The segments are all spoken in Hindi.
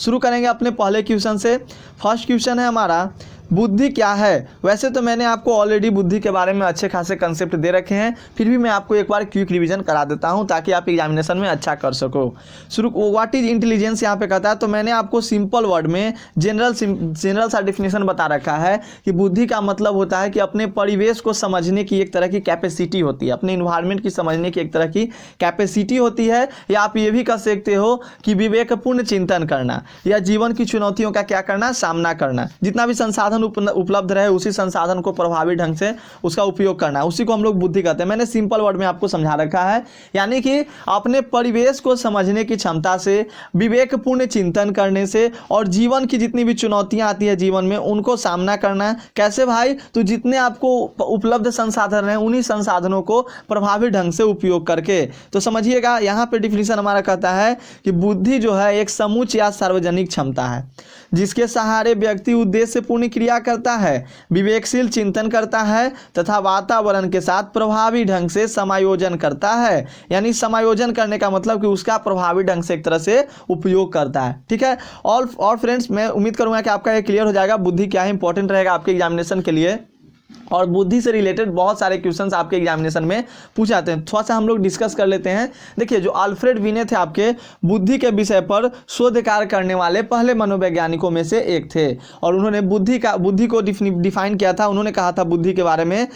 शुरू करेंगे अपने पहले क्वेश्चन से। फर्स्ट क्वेश्चन है हमारा, बुद्धि क्या है। वैसे तो मैंने आपको ऑलरेडी बुद्धि के बारे में अच्छे खासे कंसेप्ट दे रखे हैं, फिर भी मैं आपको एक बार क्विक रिवीजन करा देता हूं ताकि आप एग्जामिनेशन में अच्छा कर सको। शुरू व्हाट इज इंटेलिजेंस यहाँ पे कहता है, तो मैंने आपको सिंपल वर्ड में जनरल सा डिफिनेशन बता रखा है कि बुद्धि का मतलब होता है कि अपने परिवेश को समझने की एक तरह की कैपेसिटी होती है, अपने इन्वायरमेंट की समझने की एक तरह की कैपेसिटी होती है, या आप ये भी कह सकते हो कि विवेकपूर्ण चिंतन करना या जीवन की चुनौतियों का क्या करना, सामना करना। जितना भी संसाधन उपलब्ध रहे उसी संसाधन को प्रभावी ढंग से उसका उपयोग करना, उसी को हम लोग बुद्धि कहते हैं। मैंने सिंपल वर्ड में आपको समझा रखा है, यानी कि अपने परिवेश को समझने की क्षमता से, विवेकपूर्ण चिंतन करने से और जीवन की जितनी भी चुनौतियां आती है जीवन में उनको सामना करना। कैसे भाई, तो जितने आपको उपलब्ध संसाधन हैं उन्हीं संसाधनों को प्रभावी ढंग से उपयोग करके। तो समझिएगा यहाँ पे डिफिनीशन हमारा कहता है कि बुद्धि जो है एक समूच या सार्वजनिक क्षमता है जिसके सहारे व्यक्ति उद्देश्यपूर्ण क्रिया करता है, विवेकशील चिंतन करता है तथा वातावरण के साथ प्रभावी ढंग से समायोजन करता है। यानी समायोजन करने का मतलब कि उसका प्रभावी ढंग से एक तरह से उपयोग करता है। ठीक है। और फ्रेंड्स, मैं उम्मीद करूंगा कि आपका ये क्लियर हो जाएगा बुद्धि क्या है, इंपॉर्टेंट रहेगा आपके एग्जामिनेशन के लिए। और बुद्धि से रिलेटेड बहुत सारे क्वेश्चंस आपके एग्जामिनेशन में पूछ जाते हैं, थोड़ा सा हम लोग डिस्कस कर लेते हैं। देखिए, जो अल्फ्रेड बिने थे आपके बुद्धि के विषय पर शोध कार्य करने वाले पहले मनोवैज्ञानिकों में से एक थे, और उन्होंने बुद्धि को डिफाइन किया था। उन्होंने कहा था बुद्धि के बारे में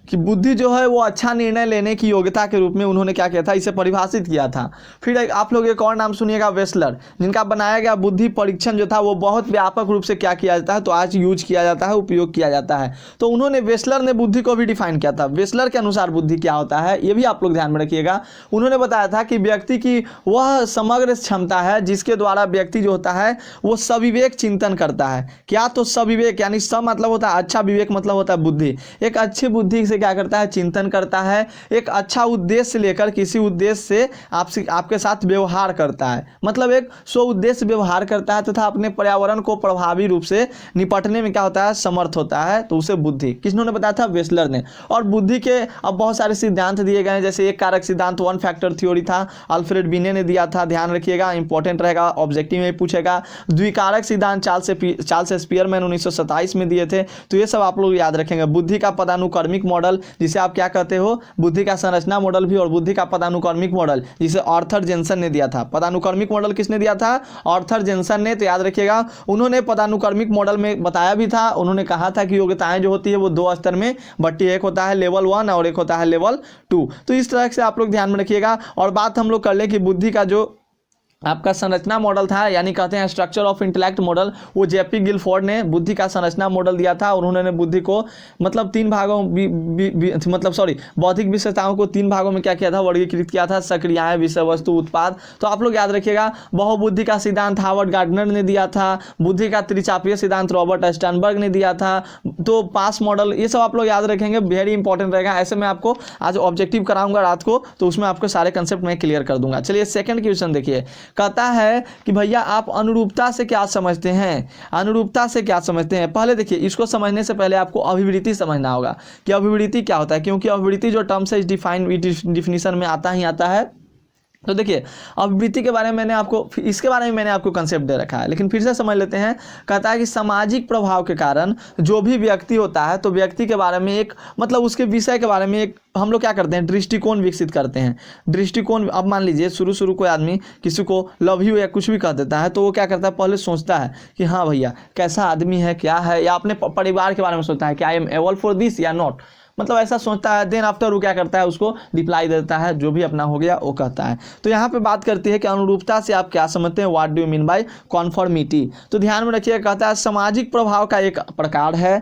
कि बुद्धि जो है वो अच्छा निर्णय लेने की योग्यता के रूप में उन्होंने क्या किया था, इसे परिभाषित किया था। फिर आप लोग एक और नाम सुनिएगा, वेस्लर, जिनका बनाया गया बुद्धि परीक्षण जो था वो बहुत व्यापक रूप से क्या किया जाता है, तो आज यूज किया जाता है, उपयोग किया जाता है। तो उन्होंने, वेस्लर ने बुद्धि को भी डिफाइन किया था। वेस्लर के अनुसार बुद्धि क्या होता है ये भी आप लोग ध्यान में रखिएगा। उन्होंने बताया था कि व्यक्ति की वह समग्र क्षमता है जिसके द्वारा व्यक्ति जो होता है वो सविवेक चिंतन करता है। क्या, तो सविवेक, यानी सब मतलब होता है अच्छा, विवेक मतलब होता है बुद्धि। एक अच्छी बुद्धि से क्या करता है, चिंतन करता है, एक अच्छा उद्देश्य लेकर किसी उद्देश्य से आपके साथ व्यवहार करता है, मतलब एक स्व उद्देश्य व्यवहार करता है तथा अपने पर्यावरण को प्रभावी रूप से निपटने में क्या होता है, समर्थ होता है। तो उसे बुद्धि किसने बताया था, वेस्लर ने। और बुद्धि के अब बहुत सारे सिद्धांत दिए गए हैं, जैसे एक कारक सिद्धांत, वन फैक्टर थ्योरी था, अल्फ्रेड बिने ने दिया था, ध्यान रखिएगा, इंपॉर्टेंट रहेगा, ऑब्जेक्टिव में पूछेगा। द्विकारक सिद्धांत चार्ल्स स्पियरमैन 1927 में दिए थे। तो ये सब आप लोग याद रखेंगे। बुद्धि का पदानुक्रमिक मॉडल जिसे आप क्या कहते हो, बुद्धि का संरचना मॉडल भी, और बुद्धि का पदानुक्रमिक मॉडल जिसे आर्थर जेनसन ने दिया था। पदानुक्रमिक मॉडल किसने दिया था, आर्थर जेनसन ने। तो याद रखिएगा, उन्होंने पदानुक्रमिक मॉडल में बताया भी था, उन्होंने कहा था कि योग्यताएं जो होती है वो दो स्तर में बटी, एक होता है लेवल 1 और एक होता है लेवल 2। तो इस तरह से आप लोग ध्यान में रखिएगा। और बात हम लोग कर ले कि बुद्धि का जो आपका संरचना मॉडल था, यानी कहते हैं स्ट्रक्चर ऑफ इंटेलेक्ट मॉडल, वो जेपी गिलफोर्ड ने बुद्धि का संरचना मॉडल दिया था। और उन्होंने बुद्धि को मतलब तीन भागों बौद्धिक विशेषताओं को तीन भागों में क्या किया था, वर्गीकृत किया था, सक्रियाएं, विषय वस्तु, उत्पाद। तो आप लोग याद रखिएगा, बहुबुद्धि का सिद्धांत हार्वर्ड गार्डनर ने दिया था, बुद्धि का त्रिचापीय सिद्धांत रॉबर्ट स्टर्नबर्ग ने दिया था, तो पास मॉडल, ये सब आप लोग याद रखेंगे, वेरी इंपॉर्टेंट रहेगा। ऐसे मैं आपको आज ऑब्जेक्टिव कराऊंगा रात को, तो उसमें आपको सारे कंसेप्ट मैं क्लियर कर दूंगा। चलिए सेकंड क्वेश्चन देखिए, कहता है कि भैया आप अनुरूपता से क्या समझते हैं, अनुरूपता से क्या समझते हैं। पहले देखिए, इसको समझने से पहले आपको अभिवृत्ति समझना होगा कि अभिवृत्ति क्या होता है, क्योंकि अभिवृत्ति जो टर्म्स है इस डिफिनीशन में आता ही आता है। तो देखिए, अभिवृत्ति के बारे में मैंने आपको, इसके बारे में मैंने आपको कंसेप्ट दे रखा है, लेकिन फिर से समझ लेते हैं। कहता है कि सामाजिक प्रभाव के कारण जो भी व्यक्ति होता है, तो व्यक्ति के बारे में एक, मतलब उसके विषय के बारे में एक हम लोग क्या करते हैं, दृष्टिकोण विकसित करते हैं। दृष्टिकोण, अब मान लीजिए शुरू कोई आदमी किसी को लव यू या कुछ भी कह देता है, तो वो क्या करता है, पहले सोचता है कि हाँ भैया कैसा आदमी है, क्या है, या अपने परिवार के बारे में सोचता है कि I am able for this या नॉट, मतलब ऐसा सोचता है। देन आफ्टर वो क्या करता है, उसको रिप्लाई देता है, जो भी अपना हो गया वो कहता है। तो यहाँ पे बात करती है कि अनुरूपता से आप क्या समझते हैं, what do you mean by conformity. तो ध्यान में रखिए, कहता है सामाजिक प्रभाव का एक प्रकार है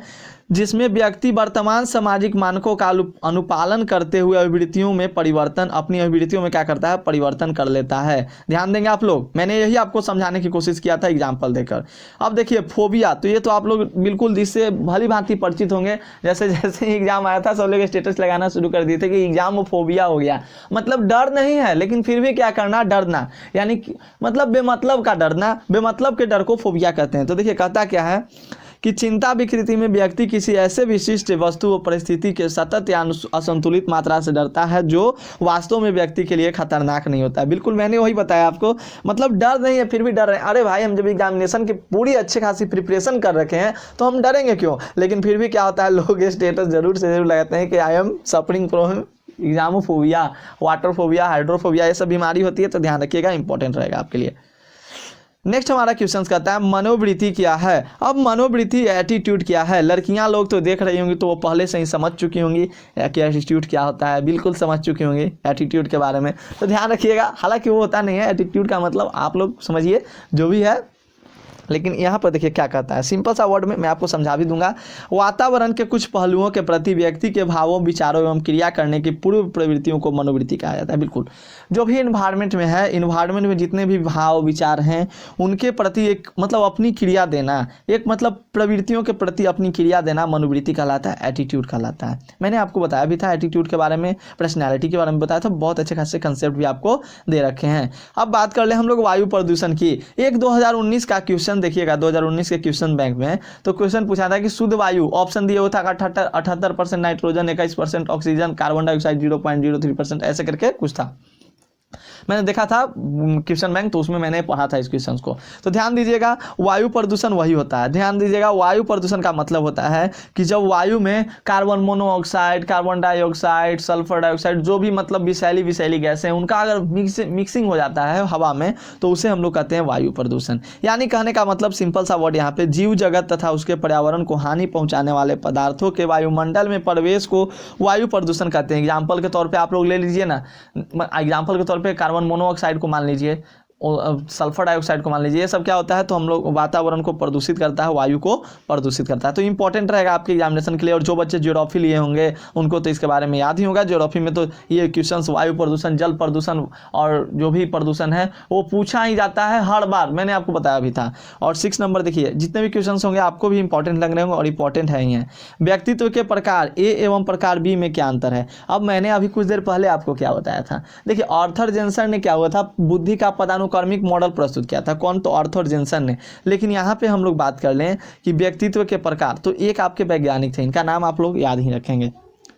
जिसमें व्यक्ति वर्तमान सामाजिक मानकों का अनुपालन करते हुए अभिवृत्तियों में परिवर्तन, अपनी अभिवृत्तियों में क्या करता है, परिवर्तन कर लेता है। ध्यान देंगे आप लोग, मैंने यही आपको समझाने की कोशिश किया था एग्जाम्पल देकर। अब देखिए फोबिया, तो ये तो आप लोग बिल्कुल इससे भली भांति परिचित होंगे। जैसे जैसे एग्जाम आया था सब लोग स्टेटस लगाना शुरू कर दिए थे कि एग्जाम में फोबिया हो गया, मतलब डर नहीं है लेकिन फिर भी क्या करना, डरना, यानी मतलब बेमतलब का डरना, बेमतलब के डर को फोबिया कहते हैं। तो देखिए कहता क्या है कि चिंता विकृति में व्यक्ति किसी ऐसे विशिष्ट वस्तु व परिस्थिति के सतत या असंतुलित मात्रा से डरता है जो वास्तव में व्यक्ति के लिए खतरनाक नहीं होता है। बिल्कुल मैंने वही बताया आपको, मतलब डर नहीं है फिर भी डर रहे हैं। अरे भाई हम जब एग्जामिनेशन की पूरी अच्छी खासी प्रिपरेशन कर रखे हैं तो हम डरेंगे क्यों, लेकिन फिर भी क्या होता है लोग स्टेटस जरूर से जरूर लगाते हैं कि I am suffering from examophobia, waterphobia, hydrophobia, ये सब बीमारी होती है, तो ध्यान रखिएगा, इंपॉर्टेंट रहेगा आपके लिए। नेक्स्ट हमारा क्वेश्चन कहता है मनोवृत्ति क्या है। अब मनोवृत्ति एटीट्यूड क्या है, लड़कियां लोग तो देख रही होंगी तो वो पहले से ही समझ चुकी होंगी कि एटीट्यूड क्या होता है, बिल्कुल समझ चुकी होंगी एटीट्यूड के बारे में, तो ध्यान रखिएगा। हालांकि वो होता नहीं है, एटीट्यूड का मतलब आप लोग समझिए जो भी है, लेकिन यहाँ पर देखिए क्या कहता है, सिंपल सा वर्ड में मैं आपको समझा भी दूंगा। वातावरण के कुछ पहलुओं के प्रति व्यक्ति के भावों, विचारों एवं क्रिया करने की पूर्व प्रवृत्तियों को मनोवृत्ति कहा जाता है। बिल्कुल जो भी इन्वायरमेंट में है, इन्वायरमेंट में जितने भी भाव विचार हैं उनके प्रति एक मतलब अपनी क्रिया देना, एक मतलब प्रवृत्तियों के प्रति अपनी क्रिया देना मनोवृत्ति कहलाता है, एटीट्यूड कहलाता है। मैंने आपको बताया भी था एटीट्यूड के बारे में, पर्सनैलिटी के बारे में बताया था, बहुत अच्छे खासे कंसेप्ट भी आपको दे रखे हैं। अब बात कर ले हम लोग वायु प्रदूषण की। एक 2019 का क्वेश्चन देखिएगा, 2019 के क्वेश्चन बैंक में, तो क्वेश्चन पूछा था कि शुद्ध वायु, ऑप्शन दिए हुआ था 78% नाइट्रोजन, 21% ऑक्सीजन, कार्बन डाइऑक्साइड 0.03%, ऐसे करके कुछ था। मैंने देखा था क्वेश्चन बैंक, तो उसमें मैंने पढ़ा था इस क्वेश्चन को। तो ध्यान दीजिएगा वायु प्रदूषण वही होता है, ध्यान दीजिएगा वायु प्रदूषण का मतलब होता है कि जब वायु में carbon monoxide, carbon dioxide, sulphur dioxide, जो भी मतलब विषैली गैस है, उनका अगर मिक्सिंग हो जाता है हवा में तो उसे हम लोग कहते हैं वायु प्रदूषण। यानी कहने का मतलब सिंपल सा वर्ड यहाँ पे, जीव जगत तथा उसके पर्यावरण को हानि पहुंचाने वाले पदार्थों के वायुमंडल में प्रवेश को वायु प्रदूषण कहते हैं। एग्जाम्पल के तौर पर आप लोग ले लीजिए ना, एग्जाम्पल के तौर पर कार्बन मोनोऑक्साइड को मान लीजिए, सल्फर डाइऑक्साइड को मान लीजिए, ये सब क्या होता है, तो हम लोग वातावरण को प्रदूषित करता है, वायु को प्रदूषित करता है। तो इंपॉर्टेंट रहेगा आपके एग्जामिनेशन के लिए। और जो बच्चे ज्योग्राफी लिए होंगे उनको तो इसके बारे में याद ही होगा, ज्योग्राफी में तो ये क्वेश्चंस वायु प्रदूषण, जल प्रदूषण और जो भी प्रदूषण है वो पूछा ही जाता है हर बार, मैंने आपको बताया भी था। और 6 नंबर देखिए, जितने भी क्वेश्चन होंगे आपको भी इंपॉर्टेंट लग रहे होंगे और इंपॉर्टेंट है ही है। व्यक्तित्व के प्रकार ए एवं प्रकार बी में क्या अंतर है। अब मैंने अभी कुछ देर पहले आपको क्या बताया था, देखिए आर्थर जेनसन ने क्या हुआ था, बुद्धि का पदानुक्रमिक मॉडल प्रस्तुत किया था। कौन, तो आर्थर जेनसन ने। लेकिन यहाँ पे हम लोग बात कर लें कि व्यक्तित्व के प्रकार, तो एक आपके वैज्ञानिक थे, इनका नाम आप लोग याद ही रखेंगे,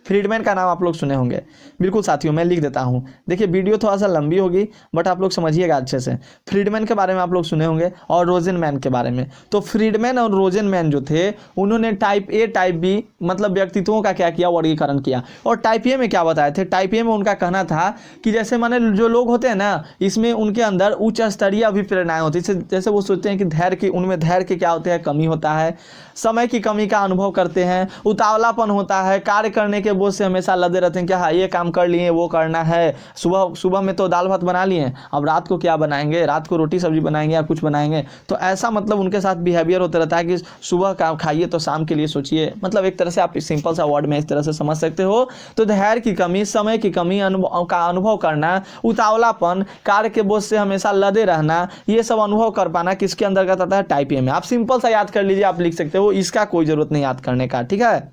फ्रीडमैन का नाम आप लोग सुने होंगे। बिल्कुल साथियों, मैं लिख देता हूँ, देखिए वीडियो थोड़ा सा लंबी होगी बट आप लोग समझिएगा अच्छे से। फ्रीडमैन के बारे में आप लोग सुने होंगे और रोजेनमैन के बारे में। तो फ्रीडमैन और रोजेनमैन जो थे उन्होंने टाइप ए टाइप बी मतलब व्यक्तित्वों का क्या किया, वर्गीकरण किया। और टाइप ए में क्या बताए थे, टाइप ए में उनका कहना था कि जैसे माने जो लोग होते हैं ना, इसमें उनके अंदर उच्च स्तरीय अभिप्रेरणाएं होती है। जैसे वो सोचते हैं कि धैर्य की, उनमें धैर्य के क्या होते हैं, कमी होता है, समय की कमी का अनुभव करते हैं, उतावलापन होता है, कार्य करने के बोझ से हमेशा लदे रहते हैं कि हाँ ये काम कर लिए, वो करना है, सुबह में तो दाल भात बना लिए, अब रात को क्या बनाएंगे, रात को रोटी सब्जी बनाएंगे या कुछ बनाएंगे। तो ऐसा मतलब उनके साथ बिहेवियर होता रहता है कि सुबह का खाइए तो शाम के लिए सोचिए। मतलब एक तरह से आप सिंपल सा वर्ड में इस तरह से समझ सकते हो। तो धैर्य की कमी, समय की कमी का अनुभव करना, उतावलापन, कार्य के बोझ से हमेशा लदे रहना, ये सब अनुभव कर पाना किसके अंतर्गत आता है, टाइप ए में। आप सिंपल सा याद कर लीजिए, आप लिख सकते हो, इसका कोई जरूरत नहीं याद करने का, ठीक है।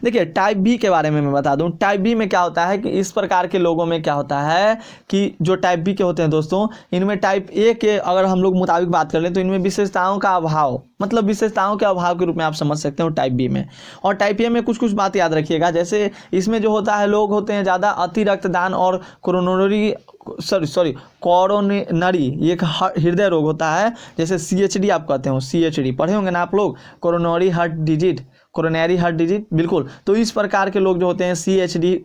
देखिए टाइप बी के बारे में मैं बता दूं, टाइप बी में क्या होता है कि इस प्रकार के लोगों में क्या होता है कि जो टाइप बी के होते हैं दोस्तों, इनमें टाइप ए के अगर हम लोग मुताबिक बात कर लें तो इनमें विशेषताओं का अभाव, मतलब विशेषताओं के अभाव के रूप में आप समझ सकते हो टाइप बी में। और टाइप ए में कुछ कुछ बात याद रखिएगा, जैसे इसमें जो होता है लोग होते हैं ज़्यादा अति रक्तदान और कोरोनरी, ये एक हृदय रोग होता है, जैसे CHD आप कहते हो, CHD पढ़े होंगे ना आप लोग, कोरोनरी हार्ट डिजीज, बिल्कुल। तो इस प्रकार के लोग जो होते हैं CHD,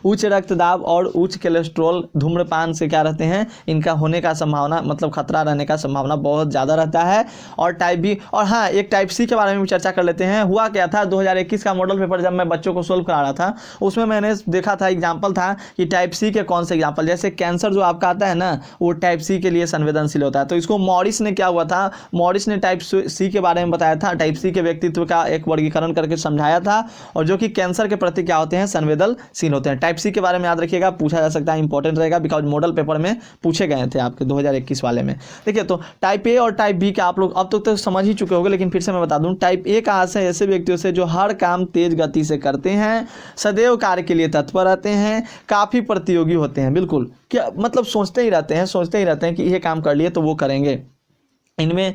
उच्च रक्तदाब और उच्च कोलेस्ट्रॉल, धूम्रपान से क्या रहते हैं, इनका होने का संभावना, मतलब खतरा रहने का संभावना बहुत ज़्यादा रहता है। और टाइप बी, और हाँ एक टाइप सी के बारे में भी चर्चा कर लेते हैं। हुआ क्या था, 2021 का मॉडल पेपर जब मैं बच्चों को सोल्व करा रहा था, उसमें मैंने देखा था, एग्जाम्पल था कि टाइप सी के कौन से एग्जाम्पल, जैसे कैंसर जो आपका आता है ना, वो टाइप सी के लिए संवेदनशील होता है। तो इसको मॉरिस ने क्या हुआ था, मॉरिस ने टाइप सी के बारे में बताया था, टाइप सी के व्यक्तित्व का एक वर्गीकरण करके समझाया था, और जो कि कैंसर के प्रति क्या होते हैं, संवेदनशील होते हैं। टाइप सी के बारे में याद रखिएगा, पूछा जा सकता है, इंपॉर्टेंट रहेगा, बिकॉज मॉडल पेपर में पूछे गए थे आपके 2021 वाले में। देखिए तो टाइप ए और टाइप बी का आप लोग अब तक तो समझ ही चुके होंगे, लेकिन फिर से मैं बता दूं, टाइप ए का आशय ऐसे व्यक्तियों से जो हर काम तेज गति से करते हैं, सदैव कार्य के लिए तत्पर रहते हैं, काफ़ी प्रतियोगी होते हैं। बिल्कुल, क्या मतलब सोचते ही रहते हैं कि ये काम कर लिए तो वो करेंगे। इनमें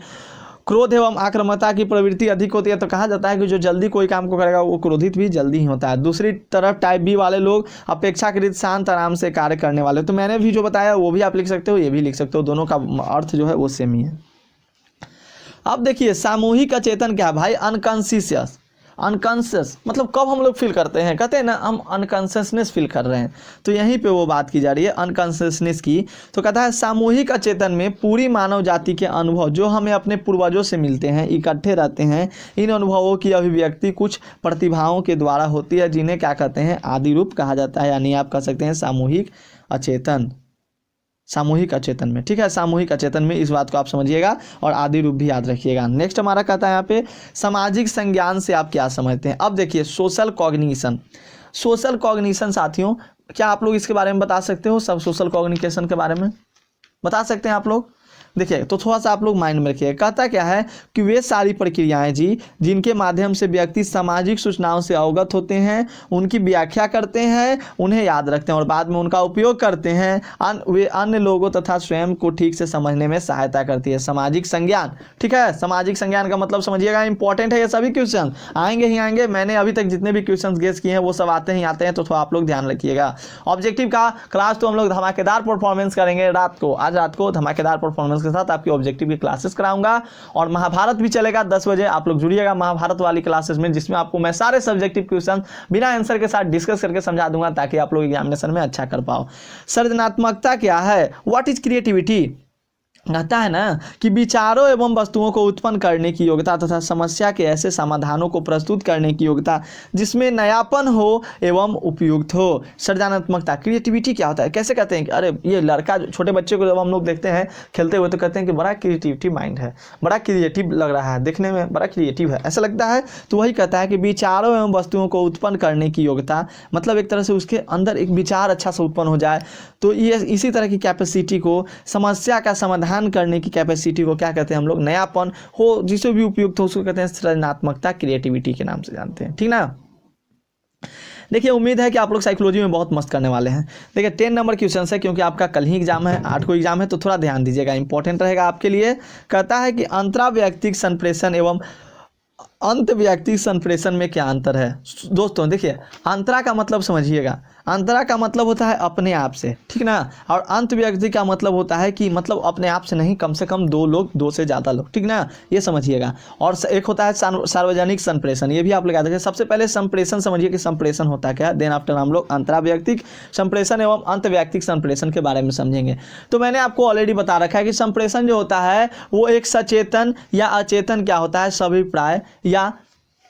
क्रोध एवं आक्रामकता की प्रवृत्ति अधिक होती है, तो कहा जाता है कि जो जल्दी कोई काम को करेगा वो क्रोधित भी जल्दी ही होता है। दूसरी तरफ टाइप बी वाले लोग अपेक्षाकृत शांत आराम से कार्य करने वाले। तो मैंने भी जो बताया वो भी आप लिख सकते हो, ये भी लिख सकते हो, दोनों का अर्थ जो है वो सेम ही है। अब देखिए सामूहिक अचेतन क्या है भाई, अनकॉन्शियस। अनकॉन्शियस मतलब कब हम लोग फील करते हैं, कहते हैं ना हम अनकॉन्शियसनेस फील कर रहे हैं, तो यहीं पे वो बात की जा रही है अनकॉन्शियसनेस की। तो कहता है सामूहिक अचेतन में पूरी मानव जाति के अनुभव जो हमें अपने पूर्वजों से मिलते हैं, इकट्ठे रहते हैं, इन अनुभवों की अभिव्यक्ति कुछ प्रतिभाओं के द्वारा होती है, जिन्हें क्या कहते हैं, आदि रूप कहा जाता है, यानी आप कह सकते हैं सामूहिक अचेतन। सामूहिक अचेतन में, ठीक है, सामूहिक अचेतन में इस बात को आप समझिएगा और आदि रूप भी याद रखिएगा। नेक्स्ट हमारा कहता है यहाँ पे सामाजिक संज्ञान से आप क्या समझते हैं। अब देखिए सोशल कॉग्निशन। सोशल कॉग्निशन साथियों, क्या आप लोग इसके बारे में बता सकते हो, सब सोशल कॉग्निशन के बारे में बता सकते हैं आप लोग। देखिए तो थोड़ा सा आप लोग माइंड में रखिए, कहता क्या है कि वे सारी प्रक्रियाएं जी जिनके माध्यम से व्यक्ति सामाजिक सूचनाओं से अवगत होते हैं, उनकी व्याख्या करते हैं, उन्हें याद रखते हैं और बाद में उनका उपयोग करते हैं, वे अन्य लोगों तथा स्वयं को ठीक से समझने में सहायता करती है। सामाजिक संज्ञान, ठीक है, सामाजिक संज्ञान का मतलब समझिएगा, इंपॉर्टेंट है, ये सभी क्वेश्चन आएंगे ही आएंगे। मैंने अभी तक जितने भी क्वेश्चन गेस किए हैं वो सब आते हैं, तो थोड़ा आप लोग ध्यान रखिएगा। ऑब्जेक्टिव का क्लास तो हम लोग धमाकेदार परफॉर्मेंस करेंगे रात को, आज रात को धमाकेदार परफॉर्मेंस के साथ आपकी ऑब्जेक्टिव की क्लासेस कराऊंगा और महाभारत भी चलेगा 10 बजे, आप लोग जुड़िएगा महाभारत वाली क्लासेस में, जिसमें आपको मैं सारे सब्जेक्टिव क्वेश्चन बिना आंसर के साथ डिस्कस करके समझा दूंगा ताकि आप लोग एग्जामिनेशन में अच्छा कर पाओ। सृजनात्मकता क्या है, व्हाट इज क्रिएटिविटी। कहता है ना कि विचारों एवं वस्तुओं को उत्पन्न करने की योग्यता तथा समस्या के ऐसे समाधानों को प्रस्तुत करने की योग्यता जिसमें नयापन हो एवं उपयुक्त हो। सृजनात्मकता, क्रिएटिविटी क्या होता है, कैसे कहते हैं कि अरे ये लड़का, छोटे बच्चे को जब हम लोग देखते हैं खेलते हुए तो कहते हैं कि बड़ा क्रिएटिविटी माइंड है, बड़ा क्रिएटिव लग रहा है, देखने में बड़ा क्रिएटिव है, ऐसा लगता है। तो वही कहता है कि विचारों एवं वस्तुओं को उत्पन्न करने की योग्यता, मतलब एक तरह से उसके अंदर एक विचार अच्छा से उत्पन्न हो जाए, तो ये इसी तरह की कैपेसिटी को, समस्या का समाधान करने की कैपेसिटी को क्या कहते हैं हम लोग, नयापन हो, जिसे भी उपयुक्त हो उसको कहते हैं सृजनात्मकता, क्रिएटिविटी के नाम से जानते हैं, ठीक ना। देखिए उम्मीद है कि आप लोग साइकोलॉजी में बहुत मस्त करने वाले हैं। देखिए 10 नंबर क्वेश्चन है, क्योंकि आपका कल ही एग्जाम है, 8 को एग्जाम है, तो थोड़ा ध्यान दीजिएगा, इंपॉर्टेंट रहेगा आपके लिए। कहता है कि अंतराव्यक्तिक संप्रेषण एवं अंतव्यक्तिक संप्रेषण में क्या अंतर है। दोस्तों देखिए अंतरा का मतलब समझिएगा, अंतरा का मतलब होता है अपने आप से, ठीक ना, और अंतव्यक्ति का मतलब होता है कि मतलब अपने आप से नहीं, कम से कम 2 लोग, 2 से ज़्यादा लोग, ठीक ना, ये समझिएगा। और एक होता है सार्वजनिक संप्रेषण, ये भी आप लगा देंगे। सबसे पहले संप्रेषण समझिए कि संप्रेषण होता क्या है, देन आफ्टर हम लोग अंतराव्यक्तिक संप्रेषण एवं अंतव्यक्तिक संप्रेषण के बारे में समझेंगे। तो मैंने आपको ऑलरेडी बता रखा है कि संप्रेषण जो होता है वो एक सचेतन या अचेतन क्या होता है, सभिप्राय, या